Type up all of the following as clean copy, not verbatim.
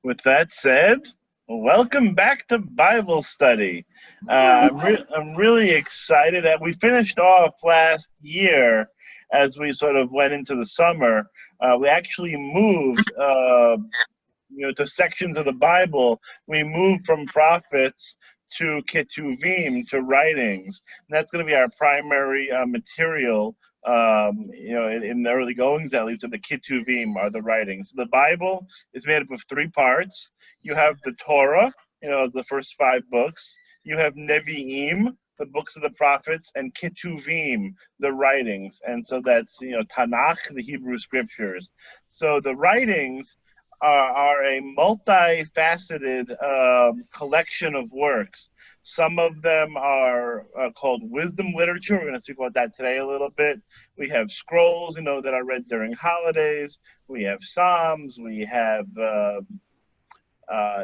With that said, welcome back to Bible study. I'm really excited that we finished off last year as we sort of went into the summer. We actually moved, to sections of the Bible. We moved from prophets to ketuvim, to writings. And that's going to be our primary material in the early goings, at least, of the Ketuvim, are the writings. The Bible is made up of three parts. You have the Torah, the first five books. You have Nevi'im, the books of the prophets, and Ketuvim, the writings. And so that's, Tanakh, the Hebrew scriptures. So the writings are a multifaceted collection of works. Some of them are called wisdom literature. We're going to speak about that today a little bit. We have scrolls, that are read during holidays. We have psalms. We have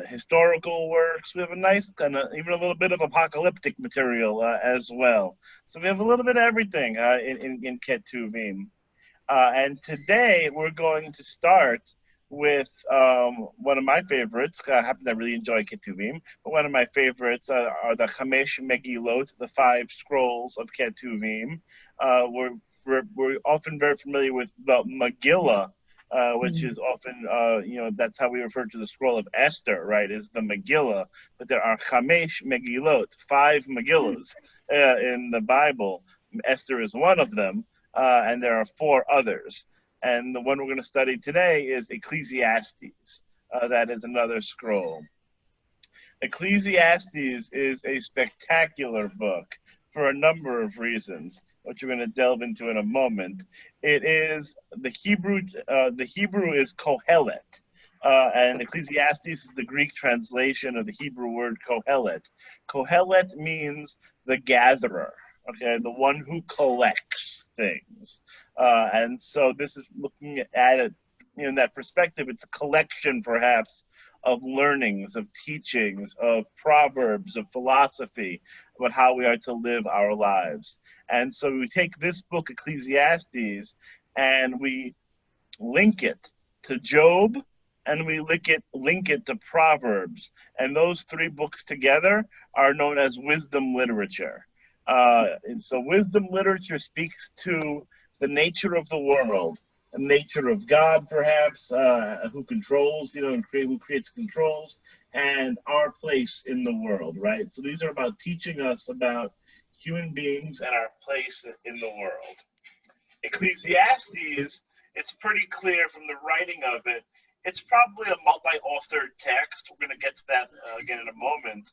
historical works. We have a nice kind of, even a little bit of apocalyptic material as well. So we have a little bit of everything in Ketuvim. And today we're going to start with one of my favorites. I happen to really enjoy Ketuvim, but one of my favorites are the Chamesh Megillot, the five scrolls of Ketuvim. We're often very familiar with the Megillah, which is often, that's how we refer to the scroll of Esther, right, is the Megillah. But there are Chamesh Megillot, five Megillahs in the Bible. Esther is one of them, and there are four others. And the one we're going to study today is Ecclesiastes. That is another scroll. Ecclesiastes is a spectacular book for a number of reasons, which we're going to delve into in a moment. It is the Hebrew is Kohelet, and Ecclesiastes is the Greek translation of the Hebrew word Kohelet. Kohelet means the gatherer, okay, the one who collects things. And so this is looking at it in that perspective. It's a collection, perhaps, of learnings, of teachings, of proverbs, of philosophy about how we are to live our lives. And so we take this book, Ecclesiastes, and we link it to Job, and we link it to Proverbs. And those three books together are known as wisdom literature. And so wisdom literature speaks to the nature of the world, the nature of God, perhaps, who controls, who creates controls, and our place in the world, right? So these are about teaching us about human beings and our place in the world. Ecclesiastes, it's pretty clear from the writing of it, it's probably a multi-authored text. We're going to get to that again in a moment.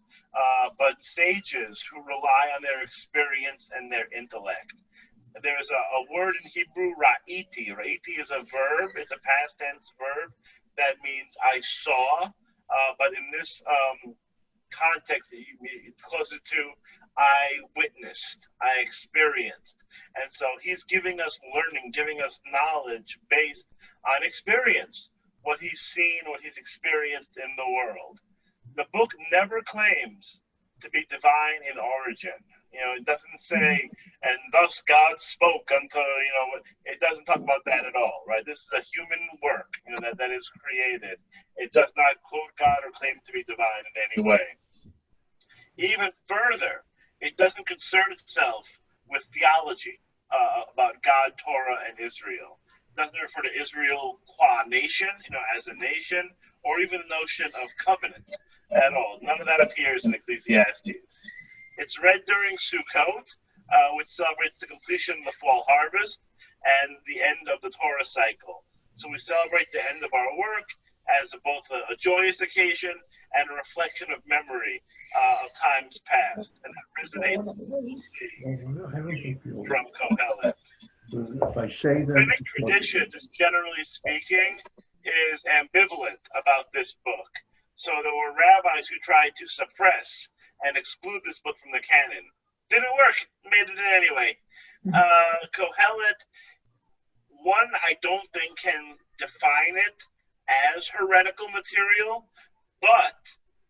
But sages who rely on their experience and their intellect. There's a word in Hebrew, ra'iti. Ra'iti is a verb. It's a past tense verb that means I saw. But in this context, it's closer to I witnessed, I experienced. And so he's giving us learning, giving us knowledge based on experience, what he's seen, what he's experienced in the world. The book never claims to be divine in origin. It doesn't say, and thus God spoke unto, it doesn't talk about that at all, right? This is a human work, that is created. It does not quote God or claim to be divine in any way. Even further, it doesn't concern itself with theology about God, Torah, and Israel. It doesn't refer to Israel qua nation, as a nation, or even the notion of covenant at all. None of that appears in Ecclesiastes. It's read during Sukkot, which celebrates the completion of the fall harvest and the end of the Torah cycle. So we celebrate the end of our work as both a joyous occasion and a reflection of memory of times past. And that resonates from Kohelet. Rabbinic tradition, just generally speaking, is ambivalent about this book. So there were rabbis who tried to suppress and exclude this book from the canon. Didn't work, made it in anyway. Kohelet, one, I don't think can define it as heretical material, but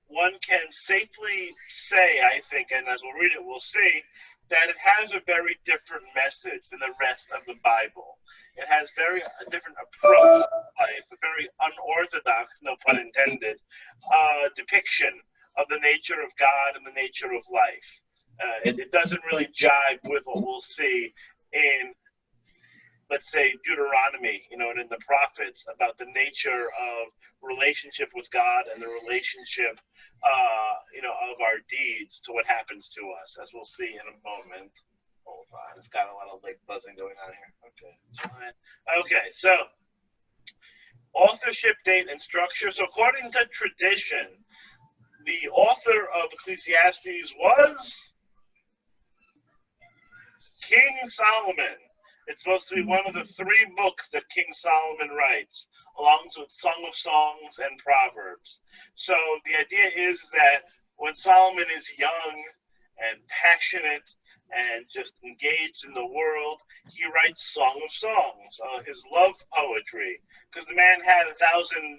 one can safely say, I think, and as we'll read it, we'll see, that it has a very different message than the rest of the Bible. It has a different approach to life, a very unorthodox, no pun intended, depiction of the nature of God and the nature of life. It doesn't really jive with what we'll see in, let's say, Deuteronomy, and in the prophets about the nature of relationship with God and the relationship, of our deeds to what happens to us, as we'll see in a moment. Hold on, it's got a lot of buzzing going on here. Okay, it's fine. Okay, so authorship, date, and structure. So according to tradition, the author of Ecclesiastes was King Solomon. It's supposed to be one of the 3 books that King Solomon writes, along with Song of Songs and Proverbs. So the idea is that when Solomon is young and passionate and just engaged in the world, he writes Song of Songs, his love poetry, because the man had 1,000,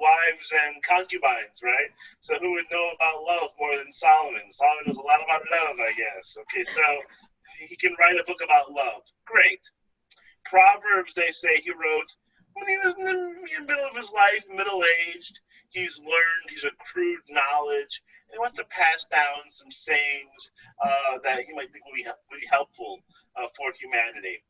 wives and concubines, right? So who would know about love more than Solomon? Solomon knows a lot about love, I guess. Okay, so he can write a book about love. Great. Proverbs, they say he wrote when he was in the middle of his life, middle-aged. He's learned, he's accrued knowledge, and he wants to pass down some sayings that he might think will be helpful for humanity.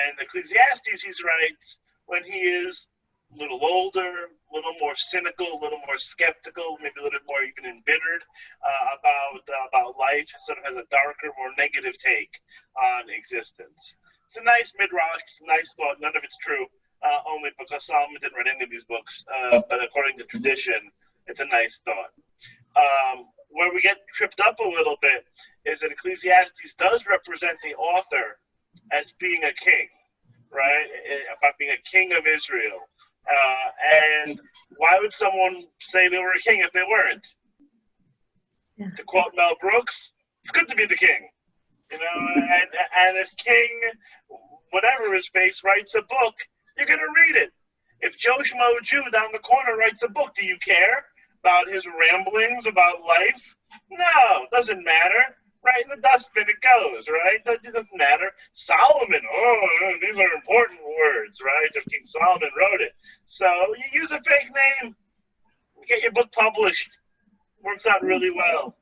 And Ecclesiastes, he writes when he is a little older, a little more cynical, a little more skeptical, maybe a little bit more even embittered about life. Sort of has a darker, more negative take on existence. It's a nice midrash, it's a nice thought. None of it's true, only because Solomon didn't write any of these books. But according to tradition, it's a nice thought. Where we get tripped up a little bit is that Ecclesiastes does represent the author as being a king, right? About being a king of Israel. And why would someone say they were a king if they weren't? Yeah. To quote Mel Brooks, it's good to be the king. And if King, whatever his face, writes a book, you're going to read it. If Joe Schmo Jew down the corner writes a book, do you care about his ramblings about life? No, doesn't matter. Right in the dustbin it goes, right? It doesn't matter. Solomon, these are important words, right? If King Solomon wrote it. So you use a fake name, get your book published. Works out really well.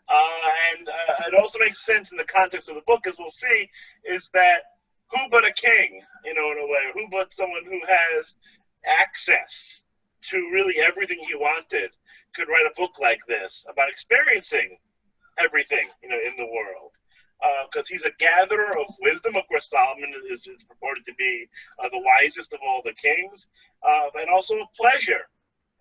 And it also makes sense in the context of the book, as we'll see, is that who but a king, in a way, who but someone who has access to really everything he wanted could write a book like this about experiencing everything, in the world. Because he's a gatherer of wisdom. Of course, Solomon is purported to be the wisest of all the kings, and also of pleasure.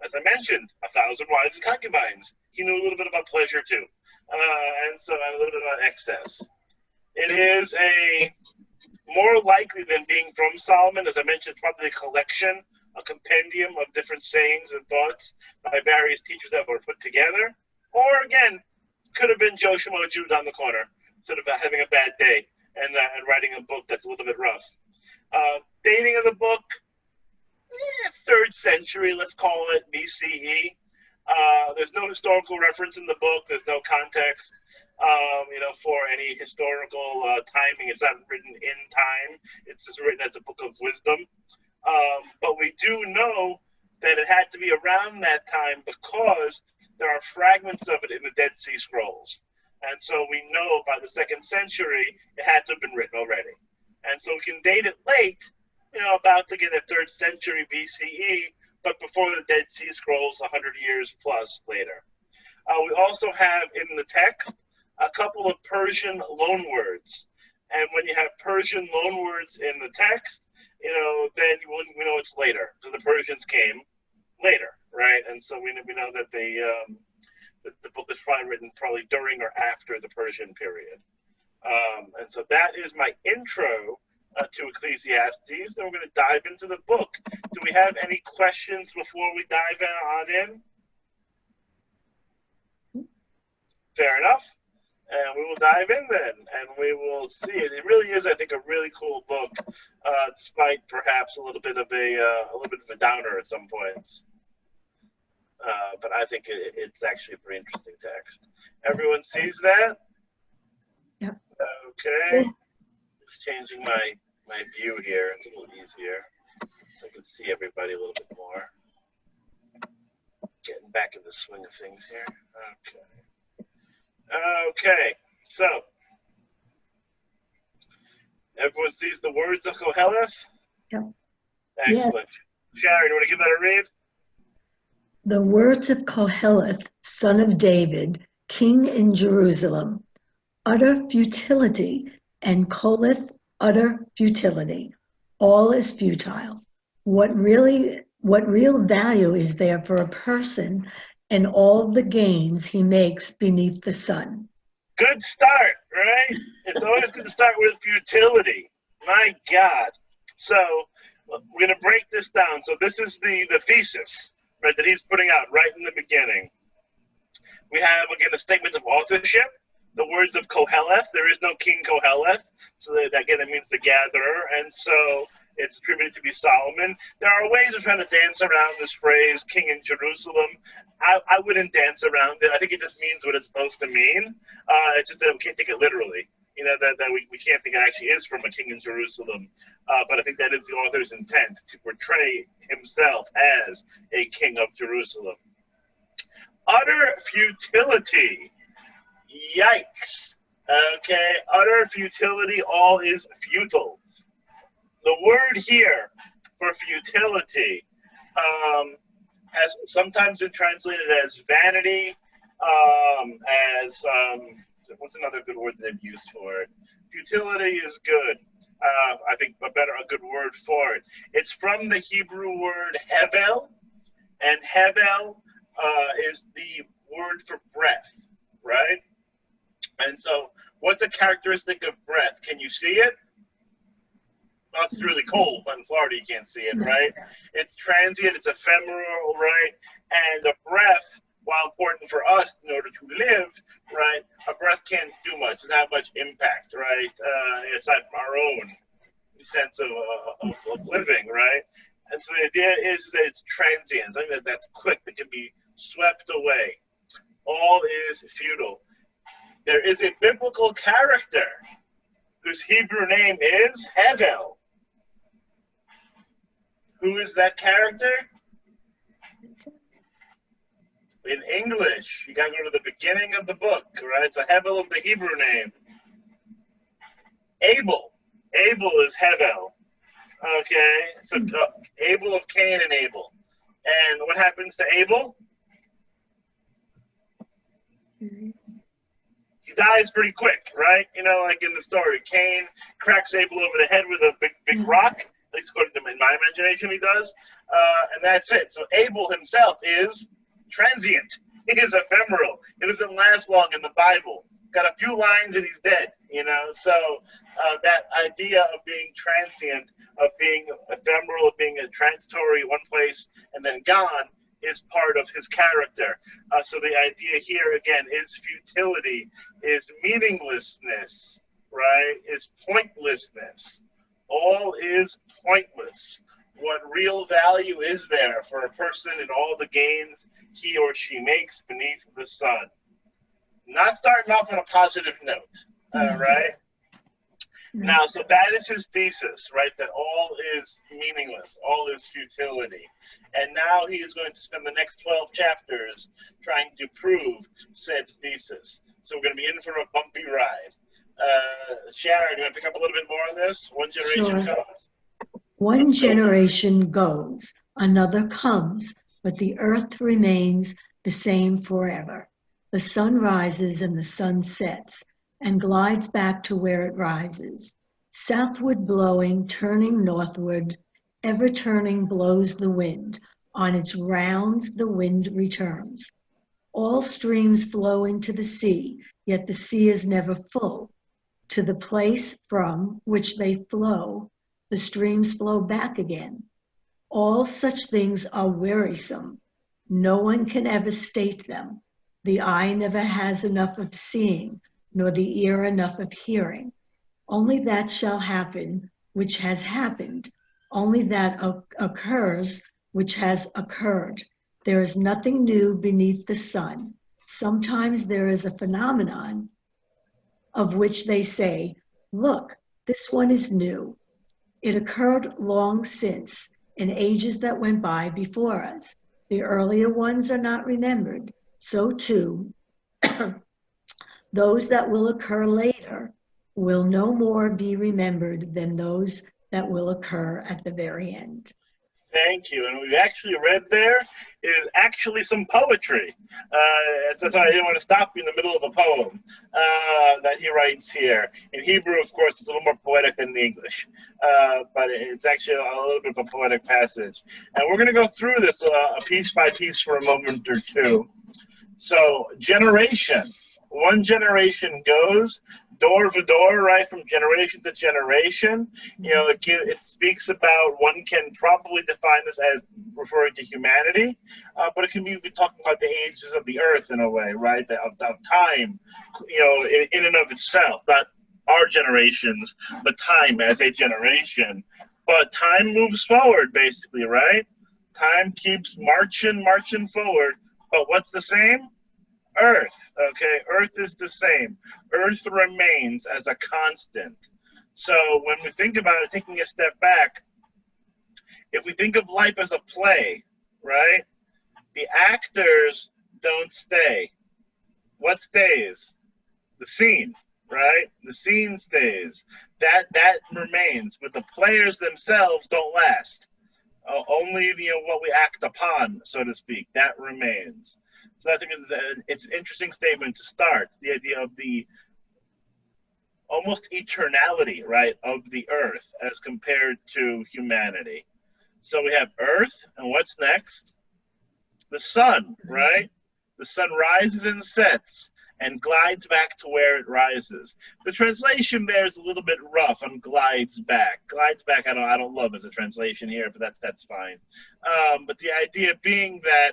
As I mentioned, 1,000 wives and concubines. He knew a little bit about pleasure too, and a little bit about excess. It is more likely than being from Solomon, as I mentioned, probably a collection, a compendium of different sayings and thoughts by various teachers that were put together. Or again, could have been Joe Schmo Jew down the corner, sort of having a bad day and writing a book that's a little bit rough. Dating of the book, 3rd century, let's call it BCE. There's no historical reference in the book. There's no context, for any historical timing. It's not written in time. It's just written as a book of wisdom. But we do know that it had to be around that time because there are fragments of it in the Dead Sea Scrolls. And so we know by the 2nd century, it had to have been written already. And so we can date it late, about to get the 3rd century BCE, but before the Dead Sea Scrolls, 100 years plus later. We also have in the text a couple of Persian loanwords. And when you have Persian loanwords in the text, then we know it's later, because the Persians came later, right? And so we know that the book is probably written during or after the Persian period. And so that is my intro to Ecclesiastes. Then we're going to dive into the book. Do we have any questions before we dive on in? Fair enough. And we will dive in then, and we will see it. It really is, I think, a really cool book, despite perhaps a little bit of a downer at some points. but I think it's actually a pretty interesting text. Everyone sees that? Yep. Okay. Just changing my view here. It's a little easier, so I can see everybody a little bit more. Getting back in the swing of things here. Okay. So everyone sees the words of Koheleth? Yep. Excellent. Yeah. Sharon, you want to give that a read? The words of Koheleth, son of David, king in Jerusalem, utter futility, and Koleth, utter futility. All is futile. What real value is there for a person and all the gains he makes beneath the sun? Good start, right? It's always good to start with futility. My God. So we're going to break this down. So this is the thesis, right, that he's putting out right in the beginning. We have, again, a statement of authorship, the words of Koheleth. There is no King Koheleth. So that, again, that means the gatherer. And so it's attributed to be Solomon. There are ways of trying to dance around this phrase, king in Jerusalem. I wouldn't dance around it. I think it just means what it's supposed to mean. It's just that we can't take it literally. You know, that we can't think it actually is from a king in Jerusalem. But I think that is the author's intent, to portray himself as a king of Jerusalem. Utter futility. Yikes. Okay, utter futility, all is futile. The word here for futility has sometimes been translated as vanity, what's another good word that they've used for it? Futility is good. I think a good word for it. It's from the Hebrew word hebel, and hebel is the word for breath, right? And so what's a characteristic of breath? Can you see it? Well, it's really cold, but in Florida you can't see it, right? It's transient, it's ephemeral, right? And the breath, while important for us in order to live, right, a breath can't do much, doesn't have much impact, right? It's not our own sense of living, right? And so the idea is that it's transient, something that's quick, that can be swept away. All is futile. There is a biblical character whose Hebrew name is Hebel. Who is that character? In English, you gotta go to the beginning of the book, right? So Hebel is the Hebrew name. Abel. Abel is Hebel. Okay, so Abel of Cain and Abel. And what happens to Abel? He dies pretty quick, right? You know, like in the story, Cain cracks Abel over the head with a big rock. At least according to in my imagination, he does. And that's it. So Abel himself is transient. He is ephemeral. It doesn't last long in the Bible. Got a few lines and he's dead, you know? So that idea of being transient, of being ephemeral, of being a transitory one place and then gone is part of his character. So the idea here, again, is futility, is meaninglessness, right? Is pointlessness. All is pointless. What real value is there for a person in all the gains he or she makes beneath the sun? Not starting off on a positive note, right? Now, so that is his thesis, right? That all is meaningless, all is futility. And now he is going to spend the next 12 chapters trying to prove said thesis. So we're going to be in for a bumpy ride. Sharon, do you want to pick up a little bit more on this? One generation comes. One generation goes, another comes, but the earth remains the same forever. The sun rises and the sun sets, and glides back to where it rises. Southward blowing, turning northward, ever turning blows the wind. On its rounds the wind returns. All streams flow into the sea, yet the sea is never full. To the place from which they flow, the streams flow back again. All such things are wearisome. No one can ever state them. The eye never has enough of seeing, nor the ear enough of hearing. Only that shall happen which has happened. Only that occurs which has occurred. There is nothing new beneath the sun. Sometimes there is a phenomenon of which they say, look, this one is new. It occurred long since, in ages that went by before us. The earlier ones are not remembered. So too, those that will occur later will no more be remembered than those that will occur at the very end. Thank you. And we've actually read there is actually some poetry. That's why I didn't want to stop you in the middle of a poem that he writes here. In Hebrew, of course, it's a little more poetic than the English, but it's actually a little bit of a poetic passage. And we're going to go through this piece by piece for a moment or two. So, generation. One generation goes, door to door, right, from generation to generation. You know, it speaks about, one can probably define this as referring to humanity, but it can be talking about the ages of the earth in a way, right, of time, you know, in and of itself, not our generations, but time as a generation. But time moves forward, basically, right? Time keeps marching forward, but what's the same? Earth, okay? Earth is the same. Earth remains as a constant. So when we think about it, taking a step back, if we think of life as a play, right? The actors don't stay. What stays? The scene, right? The scene stays. That remains, but the players themselves don't last. Only what we act upon, so to speak, that remains. So I think it's an interesting statement to start, the idea of the almost eternality, right, of the earth as compared to humanity. So we have earth, and what's next? The sun, right? The sun rises and sets and glides back to where it rises. The translation there is a little bit rough on glides back. Glides back, I don't love as a translation here, but that's fine. But the idea being that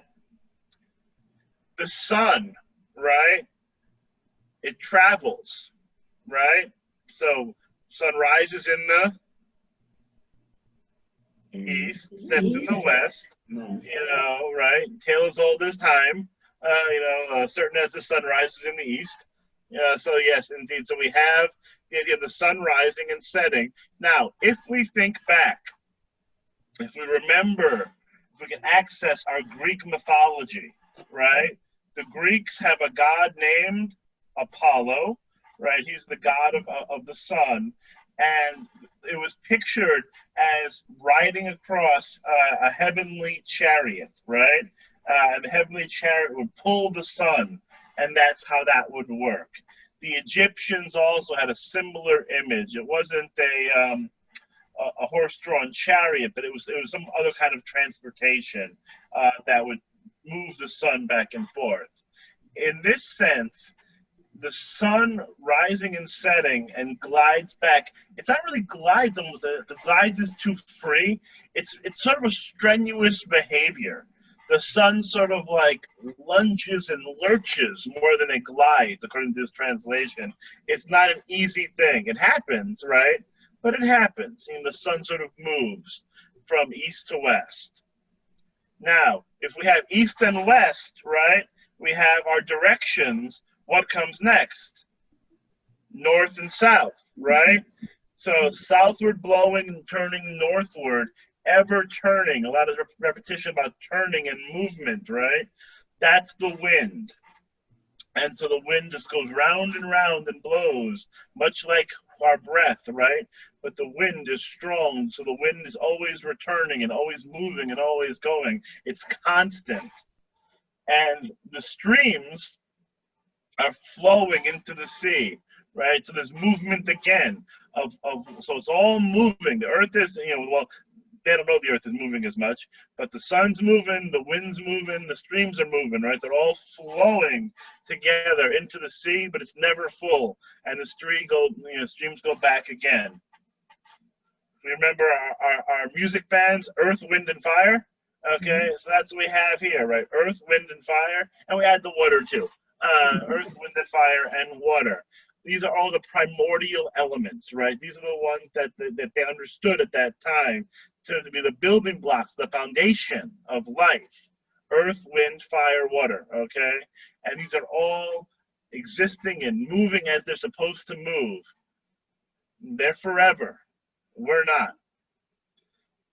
the sun, right, it travels, right? So sun rises in the east, sets in the west, you know, right? Tale as old as time, certain as the sun rises in the east. So yes, indeed. So we have the idea of the sun rising and setting. Now, if we think back, if we remember, if we can access our Greek mythology, right? The Greeks have a god named Apollo, right? He's the god of the sun. And it was pictured as riding across a heavenly chariot, right? And the heavenly chariot would pull the sun, and that's how that would work. The Egyptians also had a similar image. It wasn't a horse-drawn chariot, but it was some other kind of transportation that would move the sun back and forth. In this sense, the sun rising and setting and glides back. It's not really glides almost, because glides is too free. It's sort of a strenuous behavior. The sun sort of like lunges and lurches more than it glides, according to this translation. It's not an easy thing. It happens, right? But it happens. And the sun sort of moves from east to west. Now, if we have east and west, right, we have our directions. What comes next? North and south, right? So southward blowing and turning northward, ever turning, a lot of repetition about turning and movement, right? That's the wind. And so the wind just goes round and round and blows, much like our breath, right? But the wind is strong, so the wind is always returning and always moving and always going. It's constant. And the streams are flowing into the sea, right? So there's movement again so it's all moving. The earth is, well, they don't know the earth is moving as much, but the sun's moving, the wind's moving, the streams are moving, right? They're all flowing together into the sea, but it's never full. And the streams go back again. Remember our music bands, Earth, Wind, and Fire? Okay, so that's what we have here, right? Earth, wind, and fire, and we add the water too. Earth, wind, and fire, and water. These are all the primordial elements, right? These are the ones that they understood at that time to be the building blocks, the foundation of life. earth, wind, fire, water, okay? And these are all existing and moving as they're supposed to move. They're forever. We're not.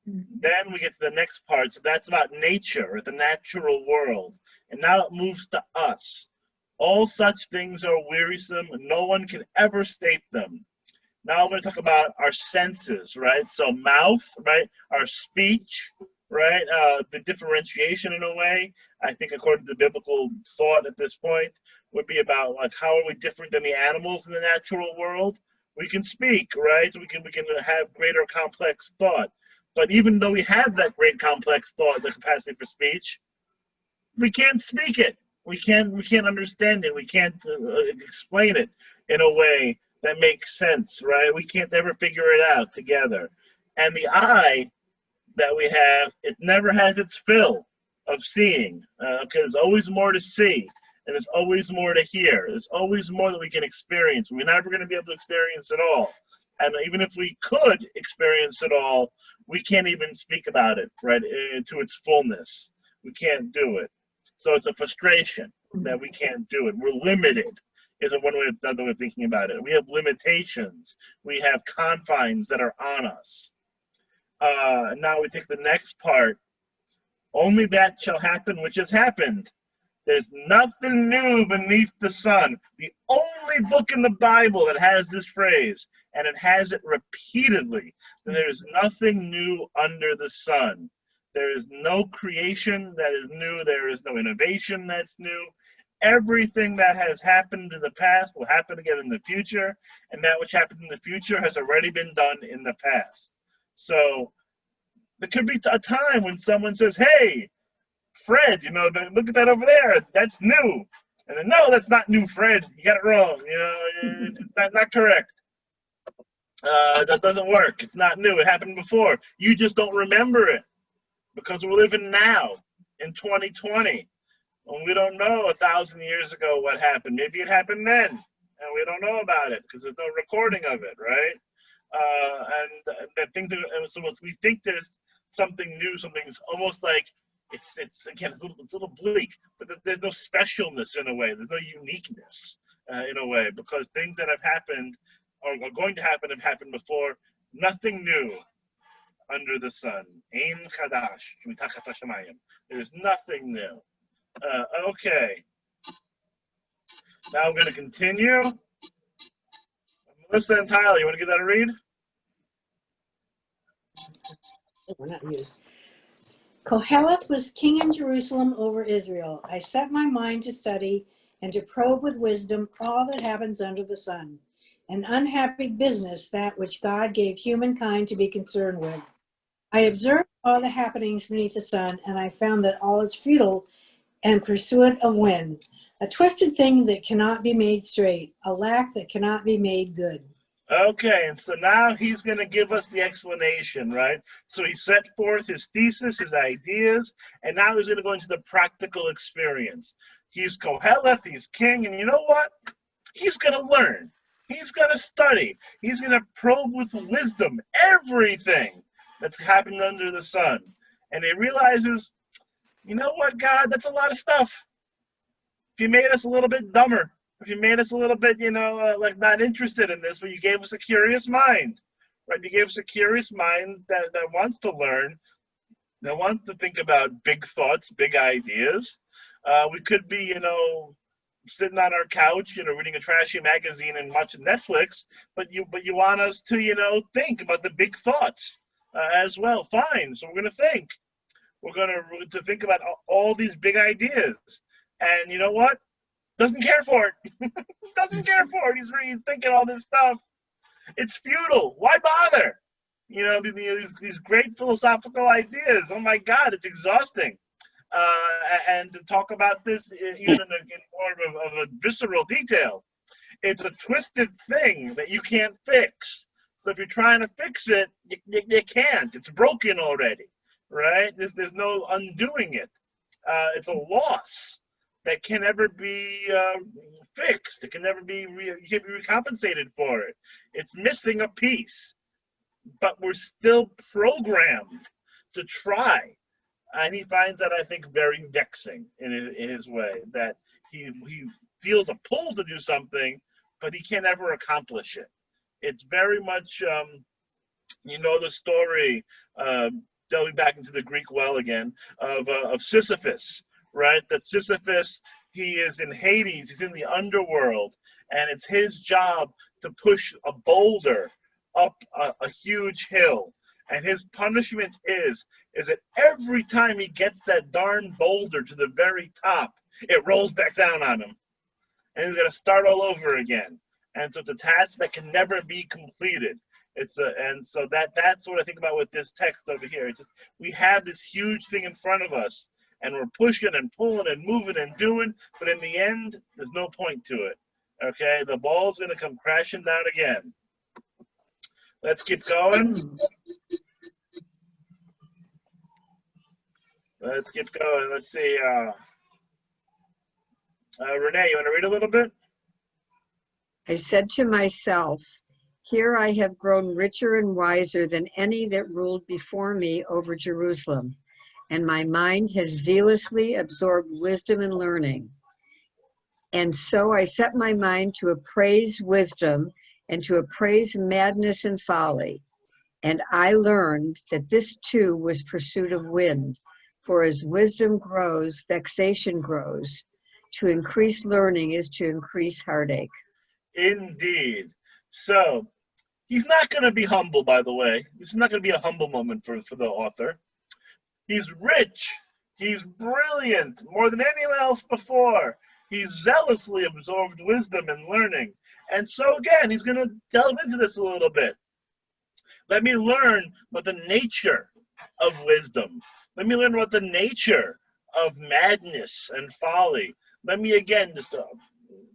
Then we get to the next part. So that's about nature, or the natural world. And now it moves to us. All such things are wearisome, and no one can ever state them. Now we're going to talk about our senses, right? So mouth, right? Our speech, right? The differentiation in a way, I think according to the biblical thought at this point, would be about like how are we different than the animals in the natural world? We can speak, right? We can have greater complex thought. But even though we have that great complex thought, the capacity for speech, we can't speak it. We can't understand it. We can't explain it in a way that makes sense, right? We can't ever figure it out together. And the eye that we have, it never has its fill of seeing, because there's always more to see, and there's always more to hear. There's always more that we can experience. We're never going to be able to experience it all. And even if we could experience it all, we can't even speak about it, right, to its fullness. We can't do it. So it's a frustration that we can't do it. We're limited, is another way of thinking about it. We have limitations. We have confines that are on us. Now we take the next part. Only that shall happen which has happened. There's nothing new beneath the sun. The only book in the Bible that has this phrase, and it has it repeatedly, that there is nothing new under the sun. There is no creation that is new. There is no innovation that's new. Everything that has happened in the past will happen again in the future, and that which happened in the future has already been done in the past. So there could be a time when someone says, hey, Fred, look at that over there. That's new. And then, no, that's not new, Fred. You got it wrong. It's not correct. That doesn't work. It's not new. It happened before. You just don't remember it because we're living now in 2020. And we don't know 1,000 years ago what happened. Maybe it happened then, and we don't know about it because there's no recording of it, right? And that things are, so we think there's something new, something's almost like it's again it's a little bleak, but there's no specialness in a way. There's no uniqueness in a way because things that have happened or are going to happen have happened before. Nothing new under the sun. Ein chadash mitachat hashamayim. There's nothing new. Okay. Now I'm going to continue. Melissa and Tyler, you want to give that a read? We're not you. Koheleth was king in Jerusalem over Israel. I set my mind to study and to probe with wisdom all that happens under the sun. An unhappy business, that which God gave humankind to be concerned with. I observed all the happenings beneath the sun, and I found that all is futile and pursuit of wind, a twisted thing that cannot be made straight, a lack that cannot be made good. Okay, and so now he's going to give us the explanation, right? So he set forth his thesis, his ideas, and now he's going to go into the practical experience. He's Koheleth, he's king, and you know what? He's going to learn. He's going to study. He's going to probe with wisdom everything that's happened under the sun. And he realizes, you know what, God, that's a lot of stuff. If you made us a little bit dumber, if you made us a little bit, like not interested in this, but you gave us a curious mind, right? You gave us a curious mind that wants to learn, that wants to think about big thoughts, big ideas. We could be, sitting on our couch, reading a trashy magazine and watching Netflix, but you want us to, think about the big thoughts as well. Fine. So we're going to think. We're going to think about all these big ideas. And you know what? Doesn't care for it. Doesn't care for it. He's thinking all this stuff. It's futile. Why bother? These great philosophical ideas. Oh my God, it's exhausting. And to talk about this even in more of a visceral detail, it's a twisted thing that you can't fix. So if you're trying to fix it, you can't. It's broken already, right? There's no undoing it. It's a loss that can never be fixed. It can never be, you can't be recompensated for it. It's missing a piece, but we're still programmed to try And he finds that, I think, very vexing in his way, that he feels a pull to do something, but he can't ever accomplish it. It's very much, the story, delving back into the Greek well again, of Sisyphus, right? That Sisyphus, he is in Hades, he's in the underworld, and it's his job to push a boulder up a huge hill. And his punishment is that every time he gets that darn boulder to the very top, it rolls back down on him. And he's got to start all over again. And so it's a task that can never be completed. And so that's what I think about with this text over here. It's just, we have this huge thing in front of us, and we're pushing and pulling and moving and doing, but in the end, there's no point to it. Okay, the ball's going to come crashing down again. Let's keep going. Let's keep going. Let's see. Renee, you want to read a little bit? I said to myself, here I have grown richer and wiser than any that ruled before me over Jerusalem, and my mind has zealously absorbed wisdom and learning. And so I set my mind to appraise wisdom and to appraise madness and folly. And I learned that this too was pursuit of wind. For as wisdom grows, vexation grows. To increase learning is to increase heartache. Indeed. So, he's not going to be humble, by the way. This is not going to be a humble moment for the author. He's rich. He's brilliant, more than anyone else before. He's zealously absorbed wisdom and learning. And so, again, he's going to delve into this a little bit. Let me learn about the nature of wisdom. Let me learn about the nature of madness and folly. Let me, again, just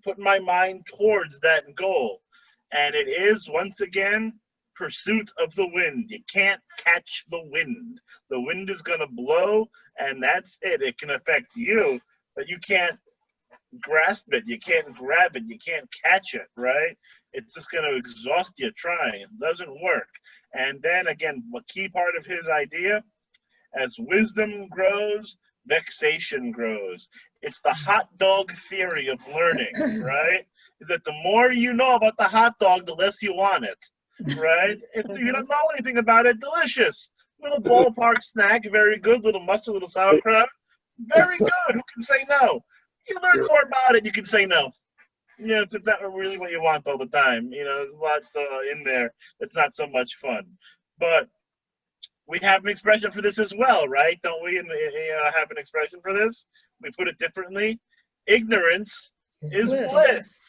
put my mind towards that goal. And it is, once again, pursuit of the wind. You can't catch the wind. The wind is going to blow, and that's it. It can affect you, but you can't grasp it. You can't grab it. You can't catch it, right? It's just going to exhaust you trying. It doesn't work. And then, again, a key part of his idea, as wisdom grows, vexation grows. It's the hot dog theory of learning, right? Is that the more you know about the hot dog, the less you want it, right? If you don't know anything about it, delicious. Little ballpark snack, very good. Little mustard, little sauerkraut, very good. Who can say no? You learn more about it, you can say no. It's not really what you want all the time. There's a lot in there that's not so much fun. But we have an expression for this as well, right? Don't we have an expression for this? We put it differently. Ignorance is bliss.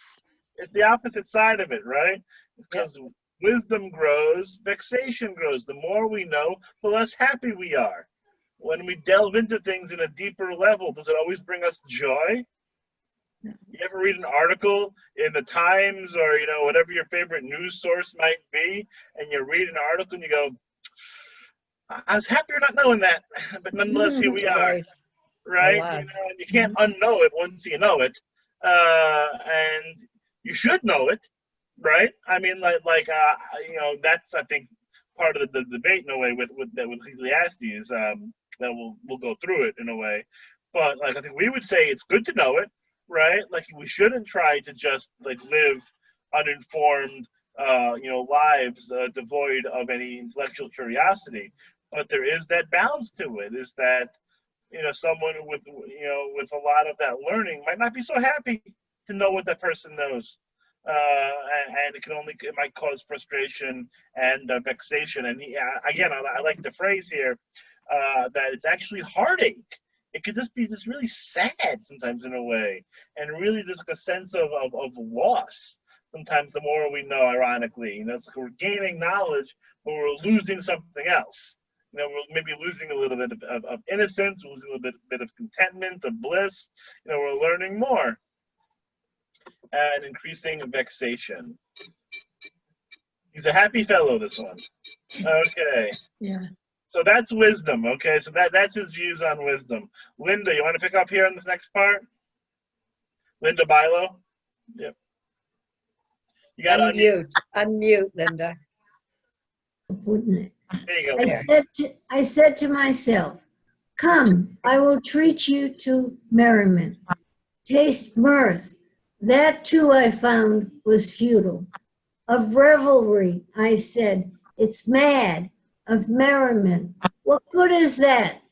It's the opposite side of it, right? Because wisdom grows, vexation grows. The more we know, the less happy we are. When we delve into things in a deeper level, does it always bring us joy? You ever read an article in the Times or, whatever your favorite news source might be, and you read an article and you go, I was happier not knowing that, but nonetheless, here we are, right? And you can't unknow it once you know it, and you should know it, right? I mean, that's, I think, part of the debate in a way with Ecclesiastes, that we'll go through it in a way, but I think we would say it's good to know it, right? We shouldn't try to just live uninformed, lives devoid of any intellectual curiosity. But there is that balance to it. Is that someone with a lot of that learning might not be so happy to know what that person knows, and it might cause frustration and vexation. And I like the phrase here that it's actually heartache. It could just be really sad sometimes in a way, and really just a sense of loss. Sometimes the more we know, ironically, it's we're gaining knowledge, but we're losing something else. We're maybe losing a little bit of innocence, we're losing a little bit of contentment, of bliss. We're learning more, and increasing vexation. He's a happy fellow, this one. Okay. Yeah. So that's wisdom, okay? So that's his views on wisdom. Linda, you want to pick up here on this next part? Linda Bilo? Yep. You got to unmute, Linda. There you go. I said to myself, Come, I will treat you to merriment. Taste mirth. That too I found was futile. Of revelry, I said, it's mad. Of merriment, what good is that?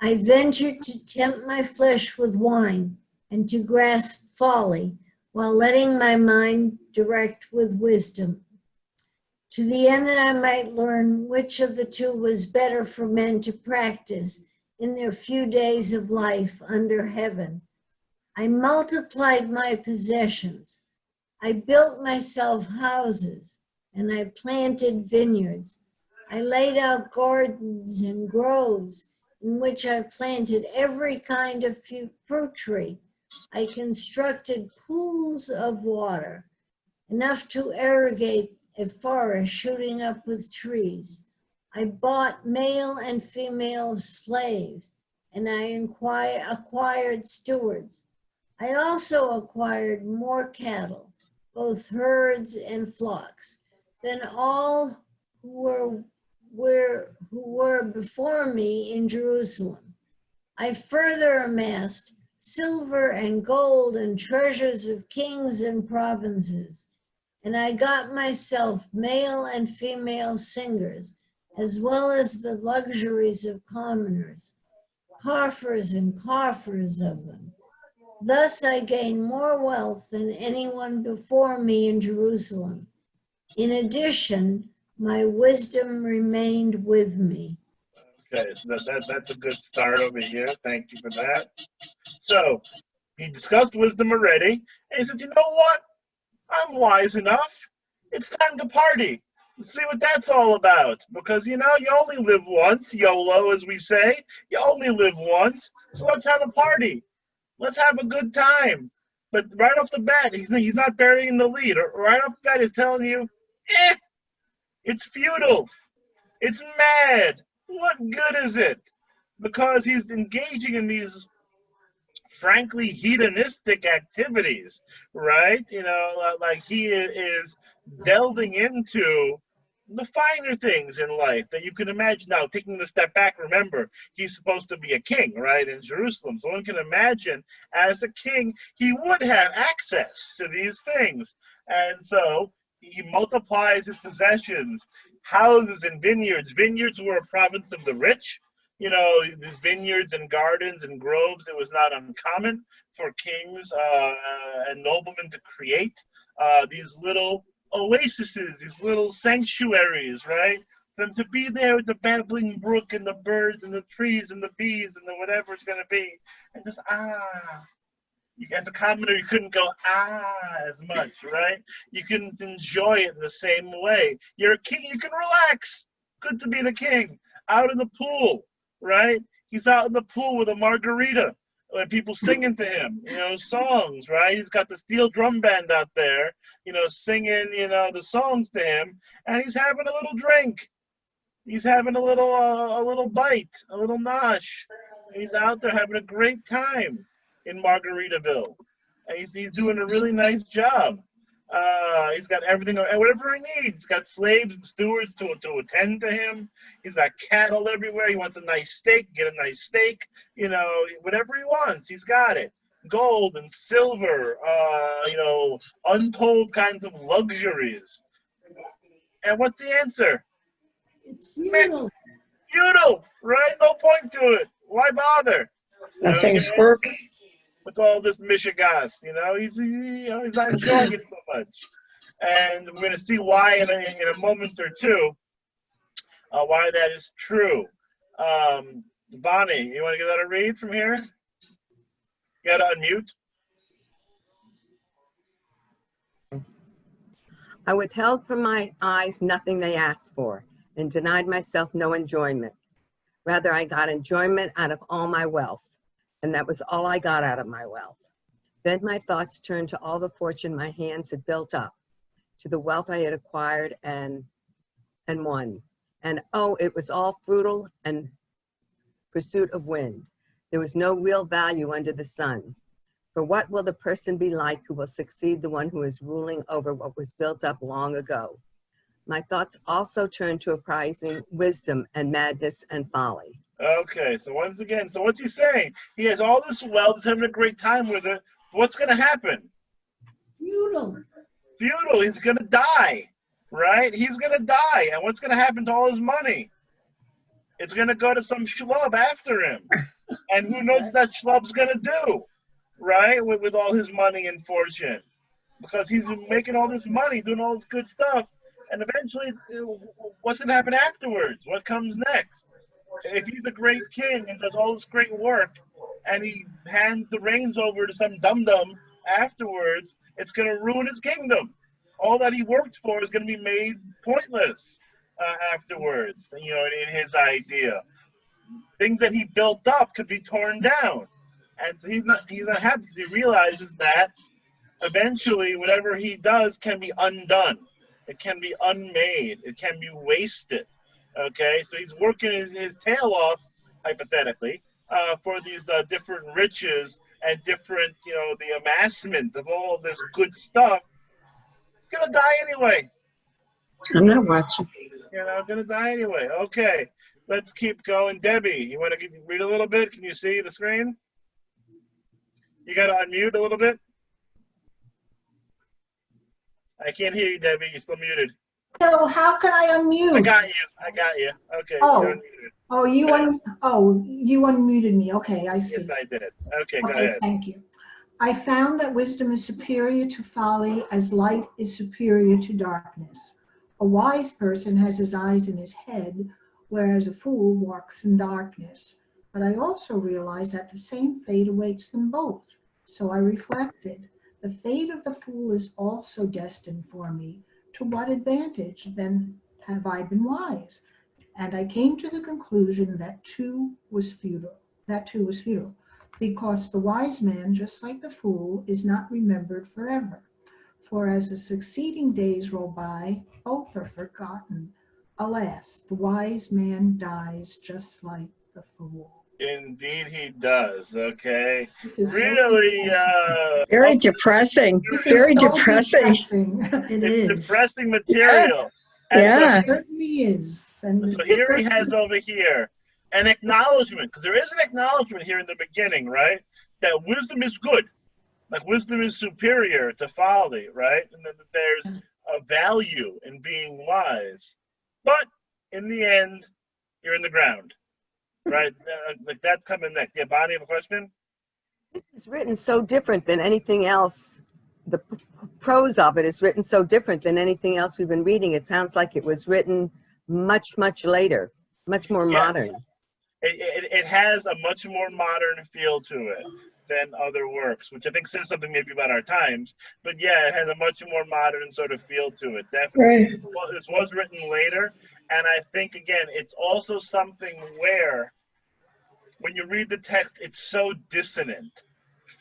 I ventured to tempt my flesh with wine and to grasp folly while letting my mind direct with wisdom, to the end that I might learn which of the two was better for men to practice in their few days of life under heaven. I multiplied my possessions. I built myself houses and I planted vineyards. I laid out gardens and groves in which I planted every kind of fruit tree. I constructed pools of water, enough to irrigate a forest shooting up with trees. I bought male and female slaves, and I acquired stewards. I also acquired more cattle, both herds and flocks, than all who were before me in Jerusalem. I further amassed silver and gold and treasures of kings and provinces, and I got myself male and female singers, as well as the luxuries of commoners, coffers and coffers of them. Thus I gained more wealth than anyone before me in Jerusalem. In addition, my wisdom remained with me. Okay, so that's a good start over here. Thank you for that. So he discussed wisdom already, and he said, you know what? I'm wise enough. It's time to party. Let's see what that's all about. Because, you only live once, YOLO, as we say. You only live once, so let's have a party. Let's have a good time. But right off the bat, he's not burying the lead. Right off the bat, he's telling you, it's futile. It's mad. What good is it? Because he's engaging in these frankly hedonistic activities, right? Like he is delving into the finer things in life that you can imagine. Now, taking the step back, remember, he's supposed to be a king, right, in Jerusalem. So one can imagine as a king, he would have access to these things. And so he multiplies his possessions, houses and vineyards. Vineyards were a province of the rich. These vineyards and gardens and groves, it was not uncommon for kings and noblemen to create these little oases, these little sanctuaries, right? Them to be there with the babbling brook and the birds and the trees and the bees and the whatever it's going to be. And just, as a commoner, you couldn't go, as much, right? You couldn't enjoy it in the same way. You're a king, you can relax. Good to be the king. Out in the pool. Right? He's out in the pool with a margarita and people singing to him, songs, right? He's got the steel drum band out there, singing, the songs to him, and he's having a little drink. He's having a little bite, a little nosh. He's out there having a great time in Margaritaville. And he's doing a really nice job. He's got everything, whatever he needs. He's got slaves and stewards to attend to him. He's got cattle everywhere. He wants a nice steak, get a nice steak. Whatever he wants, he's got it. Gold and silver, untold kinds of luxuries. And what's the answer? It's futile. Futile, right? No point to it. Why bother? Nothing's work. With all this mishigas, he's not enjoying it so much, and we're going to see why in a moment or two, why that is true. Bonnie, you want to give that a read from here? You got to unmute. I withheld from my eyes nothing they asked for, and denied myself no enjoyment. Rather, I got enjoyment out of all my wealth. And that was all I got out of my wealth. Then my thoughts turned to all the fortune my hands had built up, to the wealth I had acquired and won. And it was all futile and pursuit of wind. There was no real value under the sun. For what will the person be like who will succeed the one who is ruling over what was built up long ago? My thoughts also turned to apprising wisdom and madness and folly. Okay, so once again, so what's he saying? He has all this wealth, he's having a great time with it. What's going to happen? Feudal. Futile. He's going to die, right? He's going to die. And what's going to happen to all his money? It's going to go to some schlub after him. And who knows what that schlub's going to do, right? With all his money and fortune. Because he's making all this money, doing all this good stuff. And eventually, what's going to happen afterwards? What comes next? If he's a great king and does all this great work, and he hands the reins over to some dum-dum afterwards, it's going to ruin his kingdom. All that he worked for is going to be made pointless afterwards, in his idea. Things that he built up could be torn down. And so he's not happy because he realizes that eventually whatever he does can be undone. It can be unmade. It can be wasted. Okay, so he's working his tail off, hypothetically, for these different riches and different, the amassment of all this good stuff. He's gonna die anyway. I'm not watching. Gonna die anyway. Okay, let's keep going. Debbie, you want to read a little bit? Can you see the screen? You got to unmute a little bit. I can't hear you, Debbie. You're still muted. So how can I unmute? I got you. Okay. Oh, you unmuted me. Okay, I see. Yes, I did. Okay, go ahead. Thank you. I found that wisdom is superior to folly as light is superior to darkness. A wise person has his eyes in his head, whereas a fool walks in darkness. But I also realized that the same fate awaits them both. So I reflected. The fate of the fool is also destined for me. To what advantage then have I been wise? And I came to the conclusion that too was futile, because the wise man, just like the fool, is not remembered forever. For as the succeeding days roll by, both are forgotten. Alas, the wise man dies just like the fool. Indeed he does, okay. Really, very depressing. Very depressing. It's depressing material. Yeah. It certainly is. And so here he has over here an acknowledgement, because there is an acknowledgement here in the beginning, right? That wisdom is good. Like wisdom is superior to folly, right? And then there's a value in being wise. But in the end, you're in the ground. Right, like that's coming next. Yeah, Bonnie, you have a question? This is written so different than anything else. The prose of it is written so different than anything else we've been reading. It sounds like it was written much, much later, much more modern. It has a much more modern feel to it than other works, which I think says something maybe about our times. But yeah, it has a much more modern sort of feel to it. Definitely. Right. Well, this was written later. And I think, again, it's also something where, when you read the text, it's so dissonant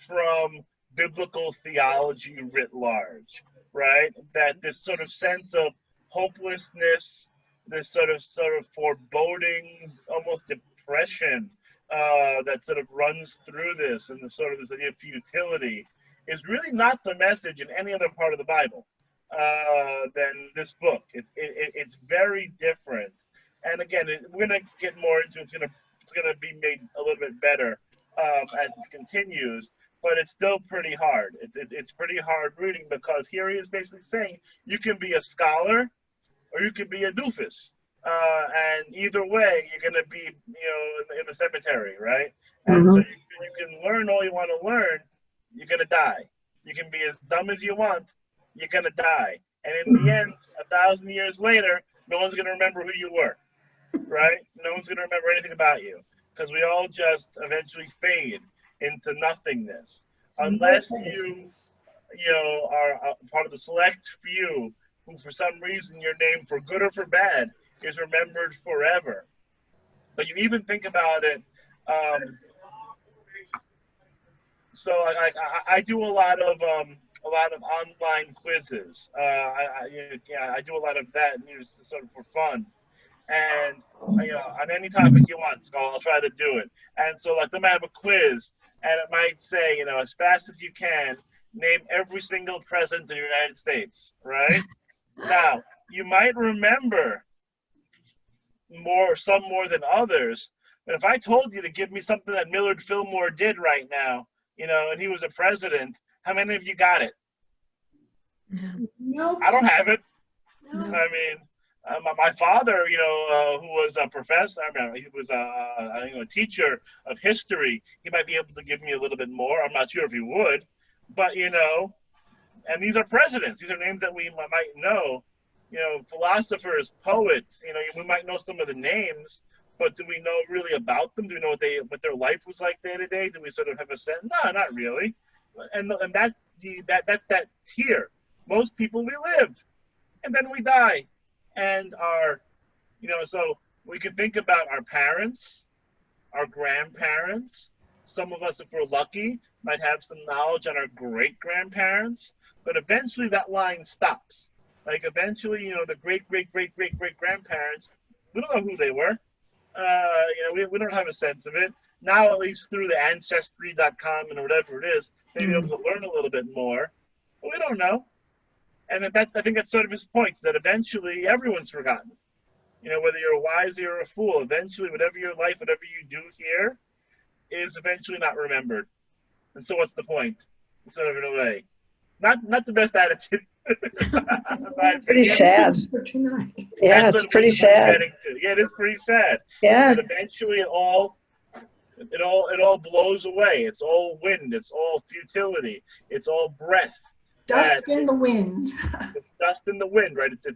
from biblical theology writ large, right? That this sort of sense of hopelessness, this sort of foreboding, almost depression that sort of runs through this, and this idea of futility is really not the message in any other part of the Bible. Than this book. It's very different, and again, we're gonna get more into it. It's gonna be made a little bit better as it continues, but it's still pretty hard. It's pretty hard reading, because here he is basically saying you can be a scholar or you can be a doofus, and either way you're gonna be in the cemetery, right? And so you can learn all you want to learn. You're gonna die. You can be as dumb as you want. You're going to die. And in the end, 1,000 years later, no one's going to remember who you were, right? No one's going to remember anything about you, because we all just eventually fade into nothingness. Unless you are part of the select few who, for some reason, your name, for good or for bad, is remembered forever. But you even think about it, so I do a lot of online quizzes. I do a lot of that, sort of for fun. And on any topic you want, so I'll try to do it. And so, like, they might have a quiz, and it might say, as fast as you can, name every single president in the United States, right? Now, you might remember some more than others, But if I told you to give me something that Millard Fillmore did right now, and he was a president, how many of you got it? Nope. I don't have it. No. I mean, my father, who was a professor, he was a teacher of history. He might be able to give me a little bit more. I'm not sure if he would, but and these are presidents. These are names that we might know. Philosophers, poets. We might know some of the names, but do we know really about them? Do we know what their life was like day to day? Do we sort of have a sense? No, not really. And that's that tier. Most people, we live, and then we die, and so we could think about our parents, our grandparents. Some of us, if we're lucky, might have some knowledge on our great-grandparents, but eventually that line stops. Like eventually, the great-great-great-great-great-grandparents, we don't know who they were. We don't have a sense of it. Now, at least through the Ancestry.com and whatever it is, maybe able to learn a little bit more, but we don't know. And I think that's sort of his point, is that eventually everyone's forgotten. Whether you're a wise or a fool, eventually whatever your life, whatever you do here, is eventually not remembered. And so what's the point? Sort of in a way. Not the best attitude. Pretty sad. Yeah, it's pretty sad. Yeah, it is pretty sad. Yeah. But eventually it all blows away. It's all wind. It's all futility. It's all breath. Dust in the wind. It's dust in the wind, right? It's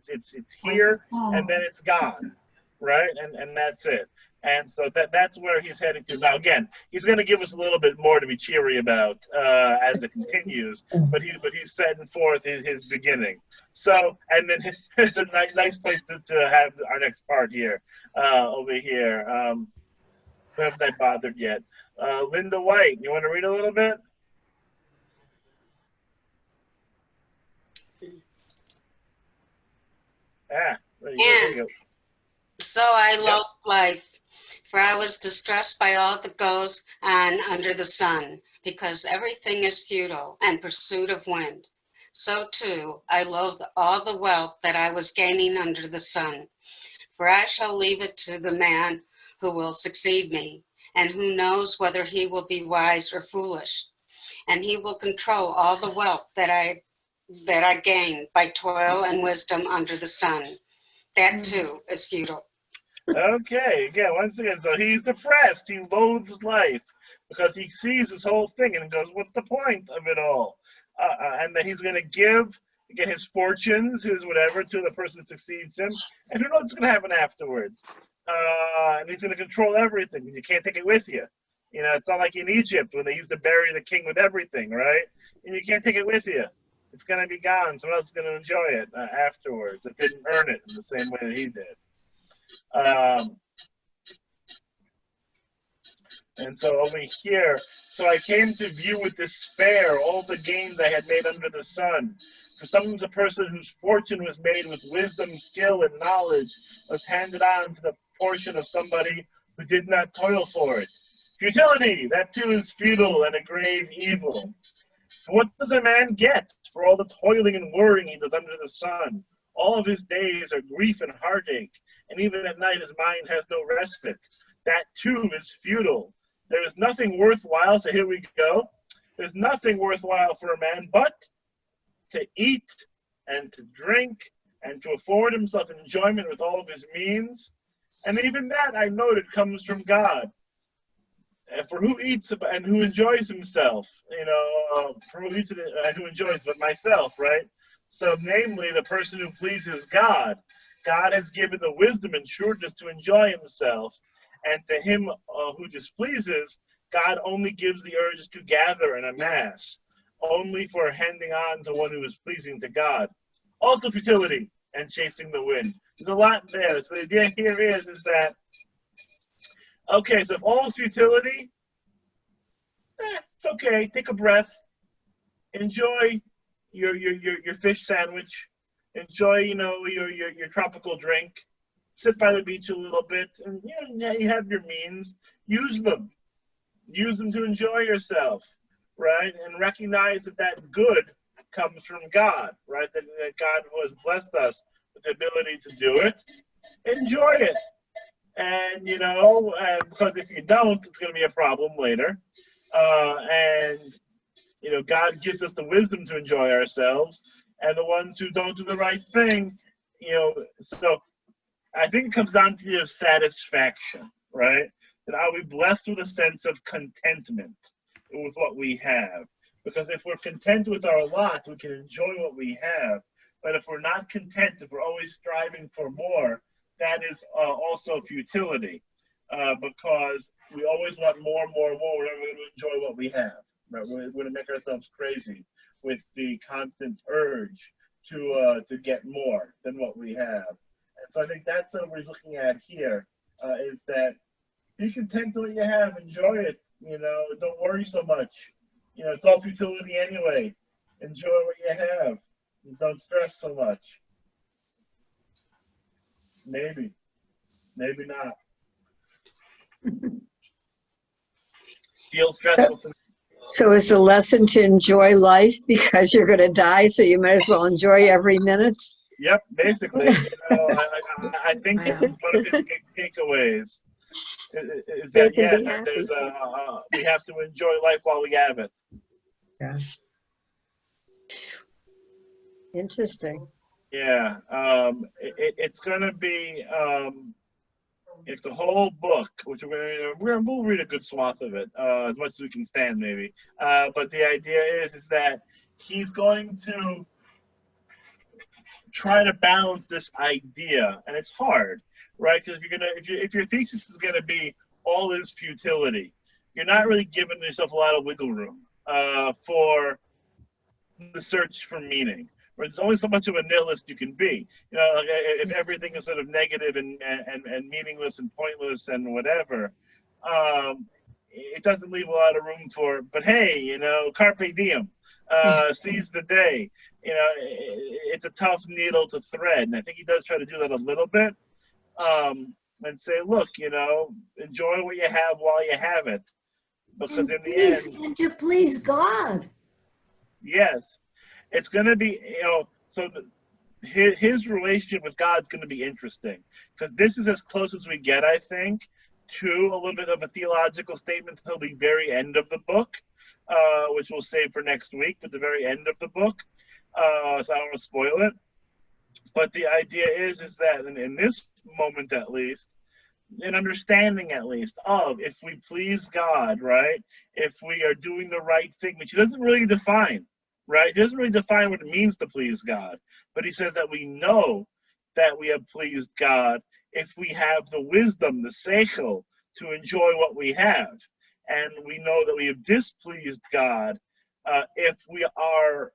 here and then it's gone, right? And that's it. And so that's where he's heading to. Now, again, he's going to give us a little bit more to be cheery about as it continues, but he's setting forth his beginning. So, and then it's a nice place to have our next part here, over here. Haven't I bothered yet? Linda White, you want to read a little bit? There you go. So I loved life, for I was distressed by all that goes on under the sun, because everything is futile and pursuit of wind. So too, I loathed all the wealth that I was gaining under the sun, for I shall leave it to the man who will succeed me, and who knows whether he will be wise or foolish, and he will control all the wealth that I gained by toil and wisdom under the sun. That too is futile. Okay, again, once again, so he's depressed. He loathes life because he sees this whole thing and goes, what's the point of it all? And then he's going to give, again, his fortunes, his whatever, to the person that succeeds him. And who knows what's going to happen afterwards? And he's going to control everything. You can't take it with you. It's not like in Egypt when they used to bury the king with everything, right? And you can't take it with you. It's going to be gone. Someone else is going to enjoy it afterwards. It didn't earn it in the same way that he did. And so over here, so I came to view with despair all the gains I had made under the sun. For someone's a person whose fortune was made with wisdom, skill, and knowledge was handed on to the portion of somebody who did not toil for it. Futility, that too is futile and a grave evil. For what does a man get for all the toiling and worrying he does under the sun? All of his days are grief and heartache, and even at night his mind has no respite. That too is futile. There is nothing worthwhile, so here we go. There's nothing worthwhile for a man but to eat and to drink and to afford himself enjoyment with all of his means. And even that, I noted, comes from God. For who eats and who enjoys himself, for who eats and who enjoys but myself, right? So namely, the person who pleases God. God has given the wisdom and shrewdness to enjoy himself. And to him who displeases, God only gives the urge to gather and amass, only for handing on to one who is pleasing to God. Also futility and chasing the wind. There's a lot there. So the idea here is that, okay, so if all is futility, it's okay. Take a breath. Enjoy your fish sandwich. Enjoy, your tropical drink. Sit by the beach a little bit, and you have your means. Use them. Use them to enjoy yourself, right? And recognize that good comes from God, right? That God has blessed us with the ability to do it. Enjoy it. And, because if you don't, it's going to be a problem later. And, God gives us the wisdom to enjoy ourselves. And the ones who don't do the right thing, so I think it comes down to your satisfaction, right? And are we blessed with a sense of contentment with what we have? Because if we're content with our lot, we can enjoy what we have. But if we're not content, if we're always striving for more, that is also futility. Because we always want more and more and more. We're never going to enjoy what we have. Right? We're going to make ourselves crazy with the constant urge to get more than what we have. And so I think that's what we're looking at here, is that be content with what you have, enjoy it, don't worry so much. It's all futility anyway. Enjoy what you have. Don't stress so much. Maybe not. Feel stressful to me. So is the lesson to enjoy life because you're going to die, so you might as well enjoy every minute? Yep, basically. I think one of his big takeaways is that, there's we have to enjoy life while we have it. Yeah. Interesting. Yeah. It's going to be, it's the whole book, which we'll read a good swath of it, as much as we can stand, maybe. But the idea is that he's going to try to balance this idea, and it's hard, right? Because if your thesis is gonna be all is futility, you're not really giving yourself a lot of wiggle room for the search for meaning. Right? There's only so much of a nihilist you can be. Like if everything is sort of negative and meaningless and pointless and whatever, it doesn't leave a lot of room for. But hey, carpe diem, seize the day. It's a tough needle to thread, and I think he does try to do that a little bit, and say, look, enjoy what you have while you have it, because in the end, and to please God. Yes, it's going to be, so his relationship with God is going to be interesting, because this is as close as we get, I think, to a little bit of a theological statement until the very end of the book, which we'll save for next week, but the very end of the book. So I don't want to spoil it. But the idea is that in this moment, at least, an understanding, at least, of if we please God, right? If we are doing the right thing, which he doesn't really define, right? He doesn't really define what it means to please God. But he says that we know that we have pleased God if we have the wisdom, the seichel, to enjoy what we have. And we know that we have displeased God if we are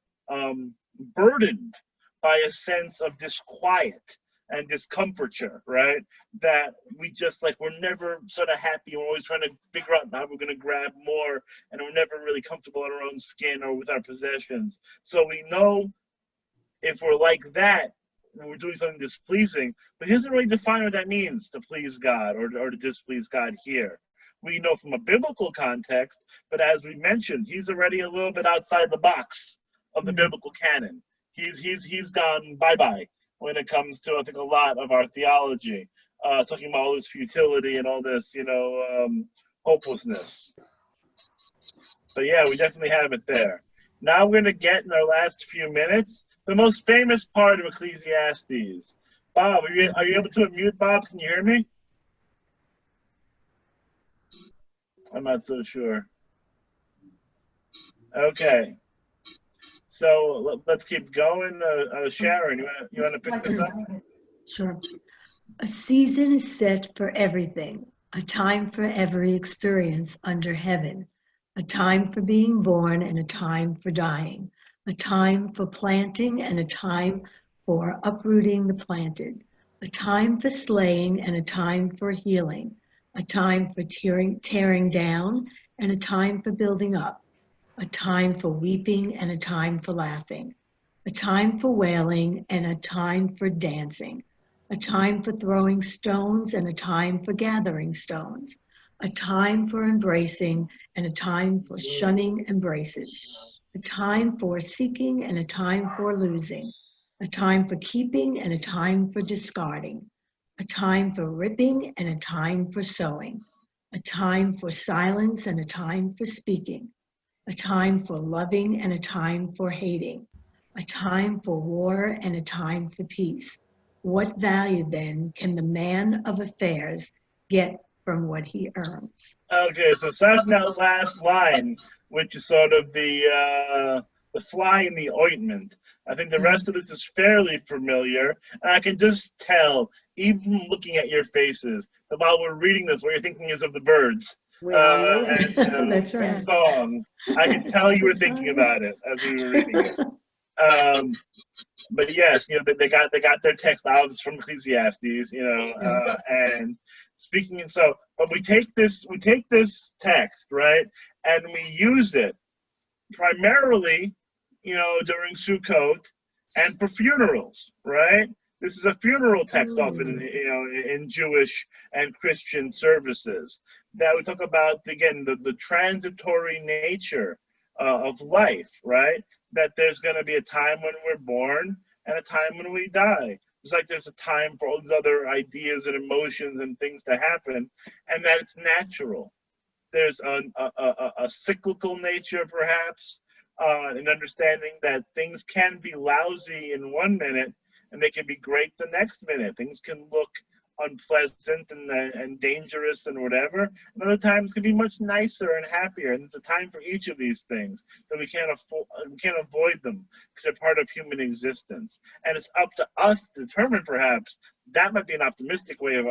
burdened by a sense of disquiet and discomforture, right? That we just we're never sort of happy. We're always trying to figure out how we're going to grab more, and we're never really comfortable in our own skin or with our possessions. So we know if we're like that, we're doing something displeasing, but he doesn't really define what that means to please God or to displease God here. We know from a biblical context, but as we mentioned, he's already a little bit outside the box of the biblical canon. He's gone bye-bye when it comes to, I think, a lot of our theology, talking about all this futility and all this, hopelessness. But yeah, we definitely have it there. Now we're going to get, in our last few minutes, the most famous part of Ecclesiastes. Bob, are you able to unmute, Bob? Can you hear me? I'm not so sure. Okay. So let's keep going. Sharon, you want to pick this up? Sure. A season is set for everything, a time for every experience under heaven, a time for being born and a time for dying, a time for planting and a time for uprooting the planted, a time for slaying and a time for healing, a time for tearing down and a time for building up, a time for weeping and a time for laughing, a time for wailing and a time for dancing, a time for throwing stones and a time for gathering stones, a time for embracing and a time for shunning embraces, a time for seeking and a time for losing, a time for keeping and a time for discarding, a time for ripping and a time for sewing, a time for silence and a time for speaking, a time for loving and a time for hating, a time for war and a time for peace. What value then can the man of affairs get from what he earns? Okay, so aside from that last line, which is sort of the fly in the ointment, I think the rest of this is fairly familiar, and I can just tell, even looking at your faces, that while we're reading this, what you're thinking is of the birds. We all knew it. And That's the right. song. I could tell you were thinking about it as we were reading it. But yes, they got their text out from Ecclesiastes, and speaking. So, but we take this text, right, and we use it primarily, during Sukkot and for funerals, right? This is a funeral text often, in Jewish and Christian services that we talk about, again, the transitory nature of life, right? That there's going to be a time when we're born and a time when we die. It's like there's a time for all these other ideas and emotions and things to happen, and that it's natural. There's a cyclical nature, perhaps, in understanding that things can be lousy in 1 minute and they can be great the next minute. Things can look unpleasant and dangerous and whatever. And other times can be much nicer and happier. And it's a time for each of these things that we can't avoid them because they're part of human existence. And it's up to us to determine, perhaps, that might be an optimistic way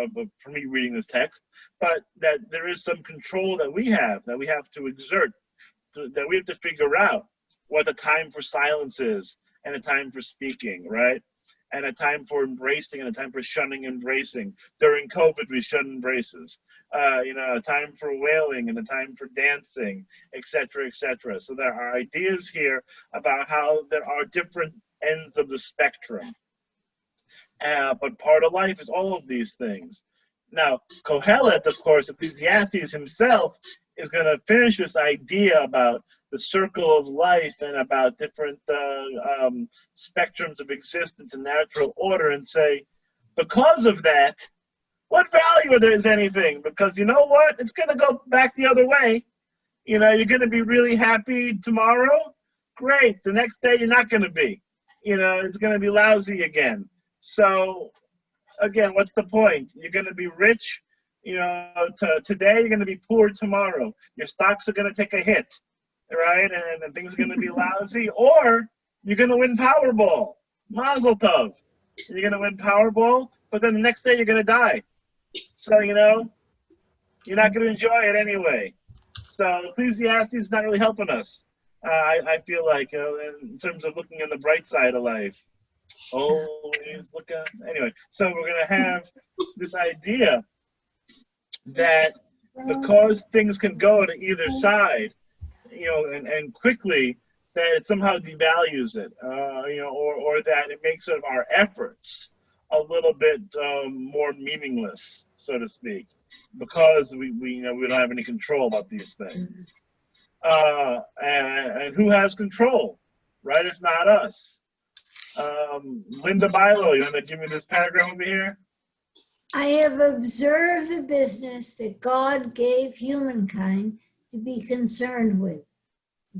for me reading this text, but that there is some control that we have to exert, that we have to figure out what the time for silence is and a time for speaking, right? And a time for embracing and a time for shunning embracing. During COVID, we shun embraces. A time for wailing and a time for dancing, etc., etc. So there are ideas here about how there are different ends of the spectrum. But part of life is all of these things. Now, Kohelet, of course, Ecclesiastes himself, is going to finish this idea about the circle of life and about different spectrums of existence and natural order and say, because of that, what value there is anything? Because you know what? It's going to go back the other way. You're going to be really happy tomorrow. Great. The next day, you're not going to be. It's going to be lousy again. So, again, what's the point? You're going to be rich, today, you're going to be poor tomorrow. Your stocks are going to take a hit, right? And things are going to be lousy. Or you're going to win Powerball. Mazel tov. You're going to win Powerball, but then the next day you're going to die. So, you're not going to enjoy it anyway. So Ecclesiastes is not really helping us. I feel like, in terms of looking on the bright side of life. Always look up. Anyway, so we're going to have this idea that because things can go to either side, and quickly, that it somehow devalues it, or that it makes of our efforts a little bit more meaningless, so to speak, because we don't have any control about these things. And who has control, right? If not us. Linda Bilo, you want to give me this paragraph over here? I have observed the business that God gave humankind to be concerned with.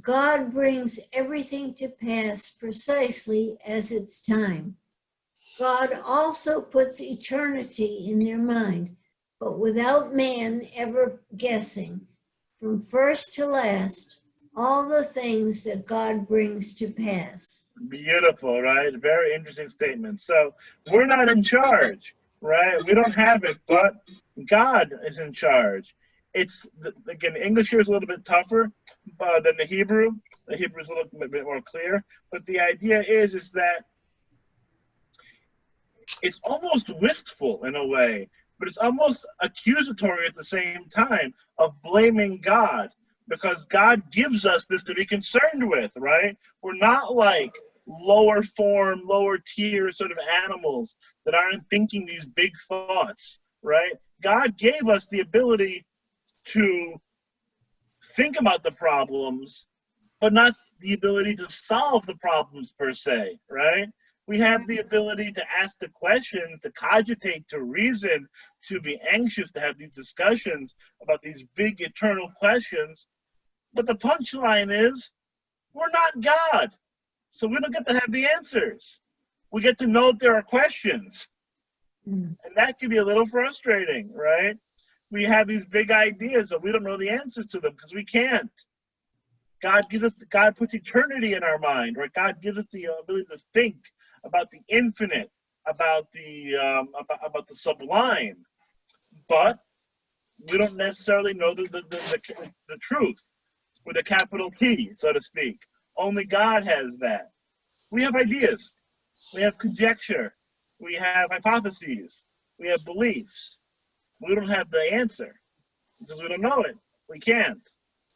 God brings everything to pass precisely as its time. God also puts eternity in their mind, but without man ever guessing, from first to last, all the things that God brings to pass. Beautiful, right? Very interesting statement. So we're not in charge, right? We don't have it, but God is in charge. It's, again, English here is a little bit tougher than the Hebrew. The Hebrew is a little bit more clear. But the idea is that it's almost wistful in a way, but it's almost accusatory at the same time of blaming God, because God gives us this to be concerned with, right? We're not like lower form, lower tier sort of animals that aren't thinking these big thoughts, right? God gave us the ability to think about the problems, but not the ability to solve the problems per se, right? We have the ability to ask the questions, to cogitate, to reason, to be anxious, to have these discussions about these big eternal questions. But the punchline is, we're not God. So we don't get to have the answers. We get to know there are questions. And that can be a little frustrating, right? We have these big ideas, but we don't know the answers to them because we can't. God puts eternity in our mind, right? God gives us the ability to think about the infinite, about the sublime, but we don't necessarily know the truth with a capital T, so to speak. Only God has that. We have ideas, we have conjecture, we have hypotheses, we have beliefs. We don't have the answer because we don't know it. We can't,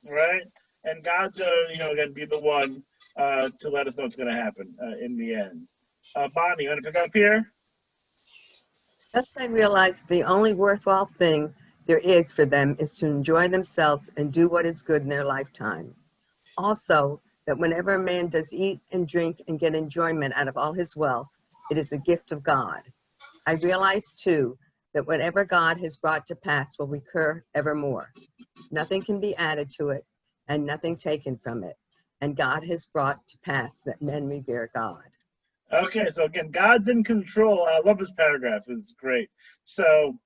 right? And God's going to be the one to let us know what's going to happen in the end. Bonnie, you want to pick up here? Thus I realized the only worthwhile thing there is for them is to enjoy themselves and do what is good in their lifetime. Also, that whenever a man does eat and drink and get enjoyment out of all his wealth, it is a gift of God. I realized, too, that whatever God has brought to pass will recur evermore. Nothing can be added to it, and nothing taken from it. And God has brought to pass that men revere God. Okay, so again, God's in control. I love this paragraph. It's great. So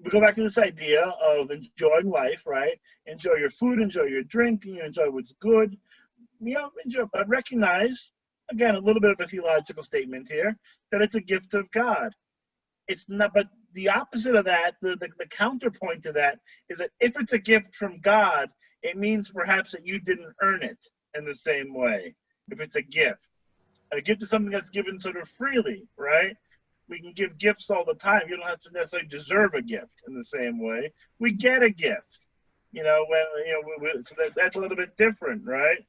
we go back to this idea of enjoying life, right? Enjoy your food, enjoy your drink, enjoy what's good. Enjoy, but recognize, again, a little bit of a theological statement here, that it's a gift of God. It's not, but the opposite of that, the counterpoint to that, is that if it's a gift from God, it means perhaps that you didn't earn it in the same way. If it's a gift is something that's given sort of freely, right? We can give gifts all the time. You don't have to necessarily deserve a gift in the same way. We get a gift, so that's a little bit different, right?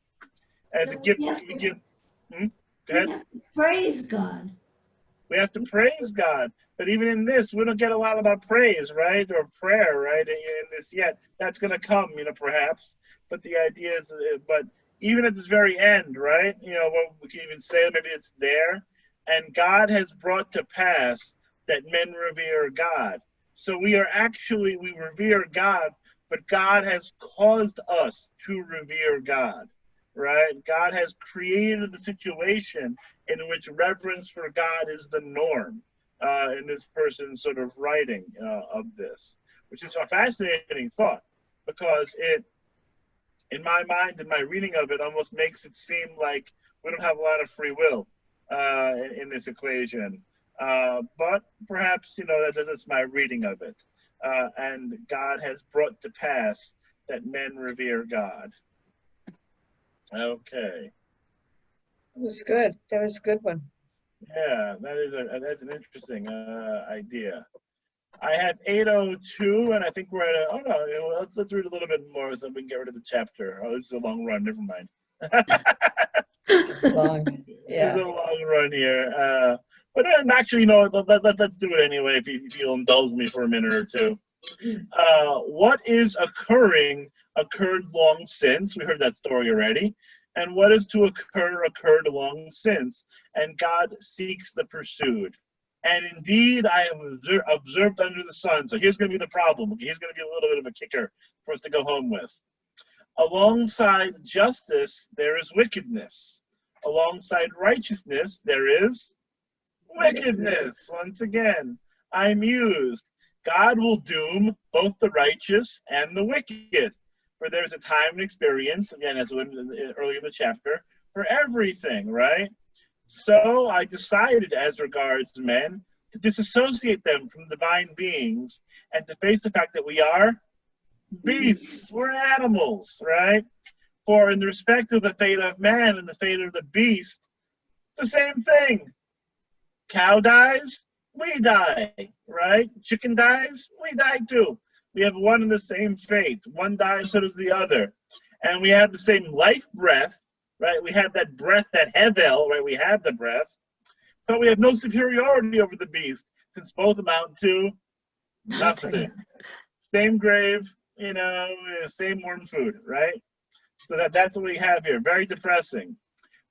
As a gift, we give. Go ahead. We have to praise God. We have to praise God. But even in this, we don't get a lot about praise, right? Or prayer, right? In this yet. That's going to come, perhaps. But the idea is, but even at this very end, right? We can even say maybe it's there. And God has brought to pass that men revere God. So we revere God, but God has caused us to revere God. Right? God has created the situation in which reverence for God is the norm in this person's sort of writing of this, which is a fascinating thought because it, in my mind, in my reading of it, almost makes it seem like we don't have a lot of free will in this equation. But perhaps, that's my reading of it. And God has brought to pass that men revere God. Okay. That was good. That was a good one. Yeah, that's an interesting idea. I have 8:02, and I think we're at let's read a little bit more so we can get rid of the chapter. Oh, this is a long run. Never mind. Long. Yeah. It's a long run here. But actually, let's do it anyway if you'll indulge me for a minute or two. What is occurred long since. We heard that story already. And what is to occurred long since. And God seeks the pursued. And indeed, I have observed under the sun. So here's going to be the problem. Here's going to be a little bit of a kicker for us to go home with. Alongside justice, there is wickedness. Alongside righteousness, there is wickedness. Once again, I mused. God will doom both the righteous and the wicked. For there's a time and experience, again, as we earlier in the chapter, for everything, right? So I decided, as regards men, to disassociate them from divine beings and to face the fact that we are beasts. We're animals, right? For in the respect of the fate of man and the fate of the beast, it's the same thing. Cow dies, we die, right? Chicken dies, we die too. We have one and the same fate. One dies, so does the other. And we have the same life breath, right? We have that breath, that hevel, right? We have the breath. But we have no superiority over the beast, since both amount to nothing. Same grave, same warm food, right? So that's what we have here. Very depressing.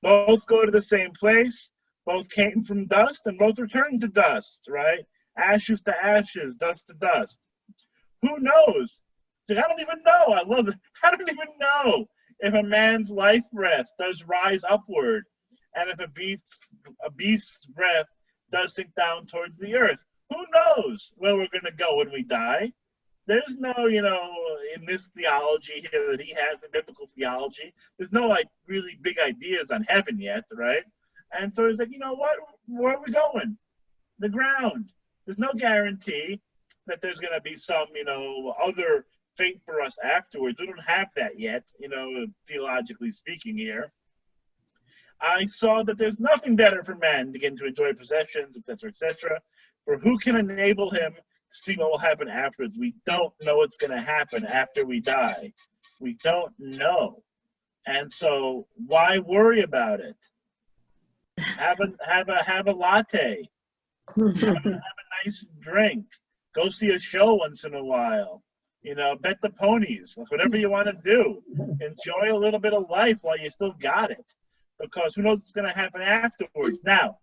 Both go to the same place. Both came from dust and both return to dust, right? Ashes to ashes, dust to dust. Who knows? It's like, I don't even know. I love it. I don't even know if a man's life breath does rise upward and if a beast's breath does sink down towards the earth. Who knows where we're going to go when we die? There's no, in this theology here that he has, in biblical theology, there's no like really big ideas on heaven yet, right? And so he's like, you know what? Where are we going? The ground. There's no guarantee that there's going to be some, other fate for us afterwards. We don't have that yet, theologically speaking here. I saw that there's nothing better for man to get to enjoy possessions, etc., etc. For who can enable him to see what will happen afterwards? We don't know what's going to happen after we die. We don't know. And so why worry about it? Have a latte. Have a nice drink. Go see a show once in a while. Bet the ponies. Whatever you want to do. Enjoy a little bit of life while you still got it. Because who knows what's going to happen afterwards. Now,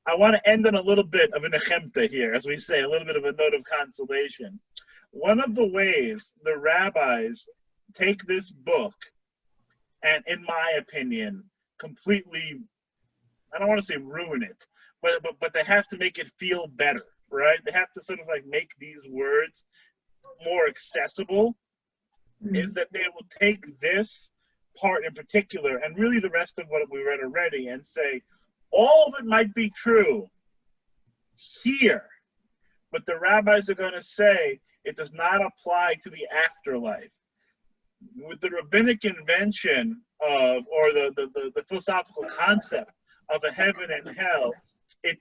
I want to end on a little bit of an echemta here, as we say, a little bit of a note of consolation. One of the ways the rabbis take this book and, in my opinion, completely, I don't want to say ruin it, but they have to make it feel better, right? They have to sort of like make these words more accessible, is that they will take this part in particular and really the rest of what we read already and say, all of it might be true here, but the rabbis are going to say it does not apply to the afterlife. With the rabbinic invention of, or the philosophical concept of a heaven and hell, it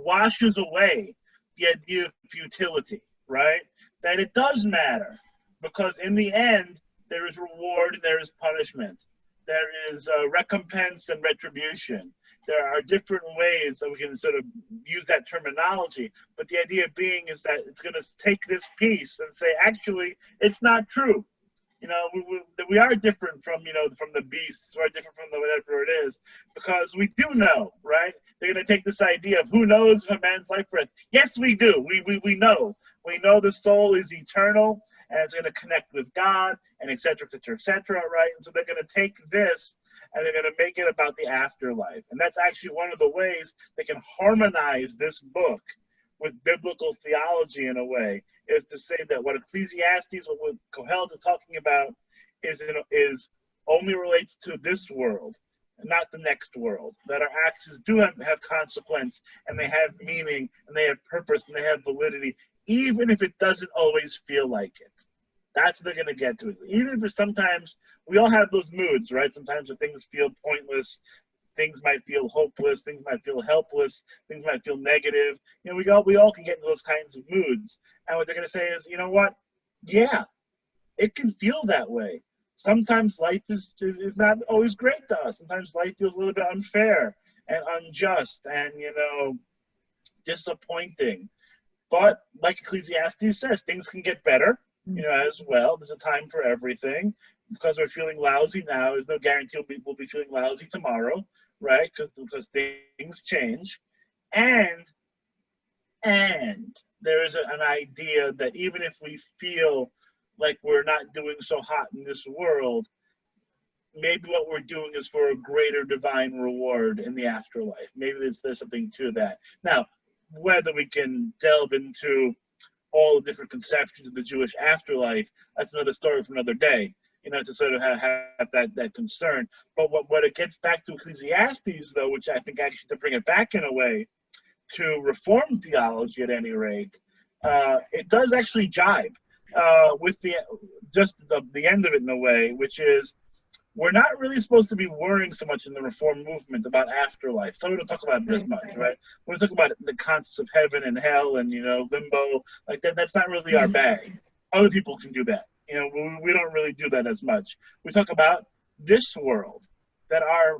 washes away the idea of futility, right? That it does matter, because in the end, there is reward and there is punishment. There is recompense and retribution. There are different ways that we can sort of use that terminology, but the idea being is that it's going to take this piece and say, actually, it's not true. We are different from, from the beasts, we're different from whatever it is, because we do know, right? They're going to take this idea of who knows if a man's life breath. Yes, we do. We know. We know the soul is eternal, and it's going to connect with God, and et cetera, right? And so they're going to take this, and they're going to make it about the afterlife. And that's actually one of the ways they can harmonize this book with biblical theology in a way, is to say that what Ecclesiastes, what Kohelet is talking about, is only relates to this world, and not the next world. That our actions do have consequence, and they have meaning, and they have purpose, and they have validity, even if it doesn't always feel like it. That's what they're going to get to. Even if sometimes, we all have those moods, right? Sometimes when things feel pointless, things might feel hopeless, things might feel helpless, things might feel negative. We all can get into those kinds of moods. And what they're going to say is, you know what? Yeah, it can feel that way. Sometimes life is not always great to us. Sometimes life feels a little bit unfair and unjust and, disappointing. But like Ecclesiastes says, things can get better, as well. There's a time for everything. Because we're feeling lousy now, there's no guarantee we'll be feeling lousy tomorrow, right? Because things change. And there is an idea that even if we feel like we're not doing so hot in this world, maybe what we're doing is for a greater divine reward in the afterlife. Maybe there's something to that. Now, whether we can delve into all the different conceptions of the Jewish afterlife, that's another story for another day, to sort of have that concern. But what it gets back to Ecclesiastes, though, which I think actually to bring it back in a way to Reform theology at any rate, it does actually jibe with the end of it in a way, which is we're not really supposed to be worrying so much in the Reform movement about afterlife. So we don't talk about it as much, right? We talk about the concepts of heaven and hell and, limbo, like that. That's not really our bag. Other people can do that. We don't really do that as much. We talk about this world, that our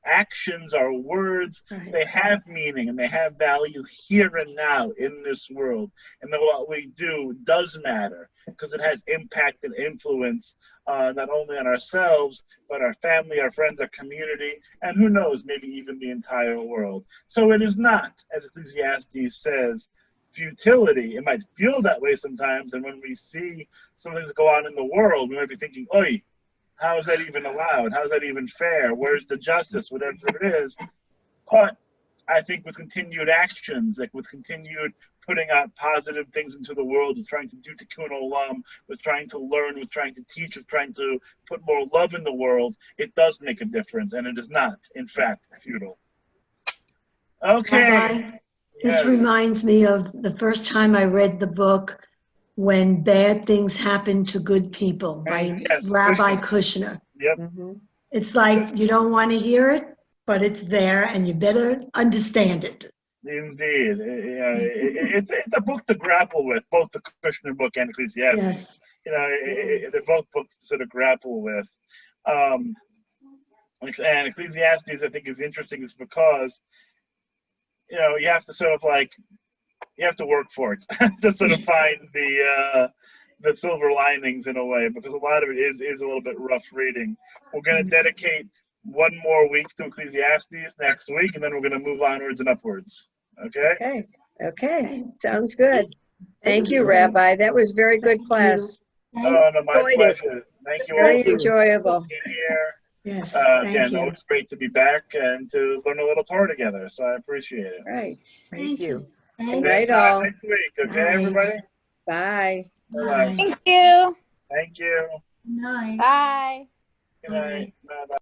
actions, our words, Right. they have meaning and they have value here and now in this world. And then what we do does matter because it has impact and influence not only on ourselves, but our family, our friends, our community, and who knows, maybe even the entire world. So it is not, as Ecclesiastes says, futility. It might feel that way sometimes, and when we see some things go on in the world, we might be thinking, oi, how is that even allowed? How is that even fair? Where's the justice? Whatever it is. But I think with continued actions, like with continued putting out positive things into the world, with trying to do tikkun olam, with trying to learn, with trying to teach, with trying to put more love in the world, it does make a difference, and it is not, in fact, futile. Okay. Rabbi, this Yes. reminds me of the first time I read the book When Bad Things Happen to Good People by Yes, Rabbi Kushner. Kushner. Yep. Mhm. It's like you don't want to hear it, but it's there and you better understand it. Indeed. It's a book to grapple with, both the Kushner book and Ecclesiastes. Yes. They're both books to sort of grapple with. And Ecclesiastes, I think, is interesting is because, you have to sort of you have to work for it to sort of find the silver linings in a way, because a lot of it is a little bit rough reading. We're going to dedicate one more week to Ecclesiastes next week, and then we're going to move onwards and upwards. Okay? Okay. Sounds good. Thank you, Rabbi. That was very good class. Oh, no, my Enjoyed it. pleasure. Thank you all Very for enjoyable. being here. Yes. Again, Thank you. always great to be back and to learn a little Torah together, so I appreciate it. Right. Thank you. Good Thank night, Same time all. next week, okay, Night. everybody? Bye. Bye-bye. Bye. Thank you. Thank you. Night. Bye. Good night. Bye-bye.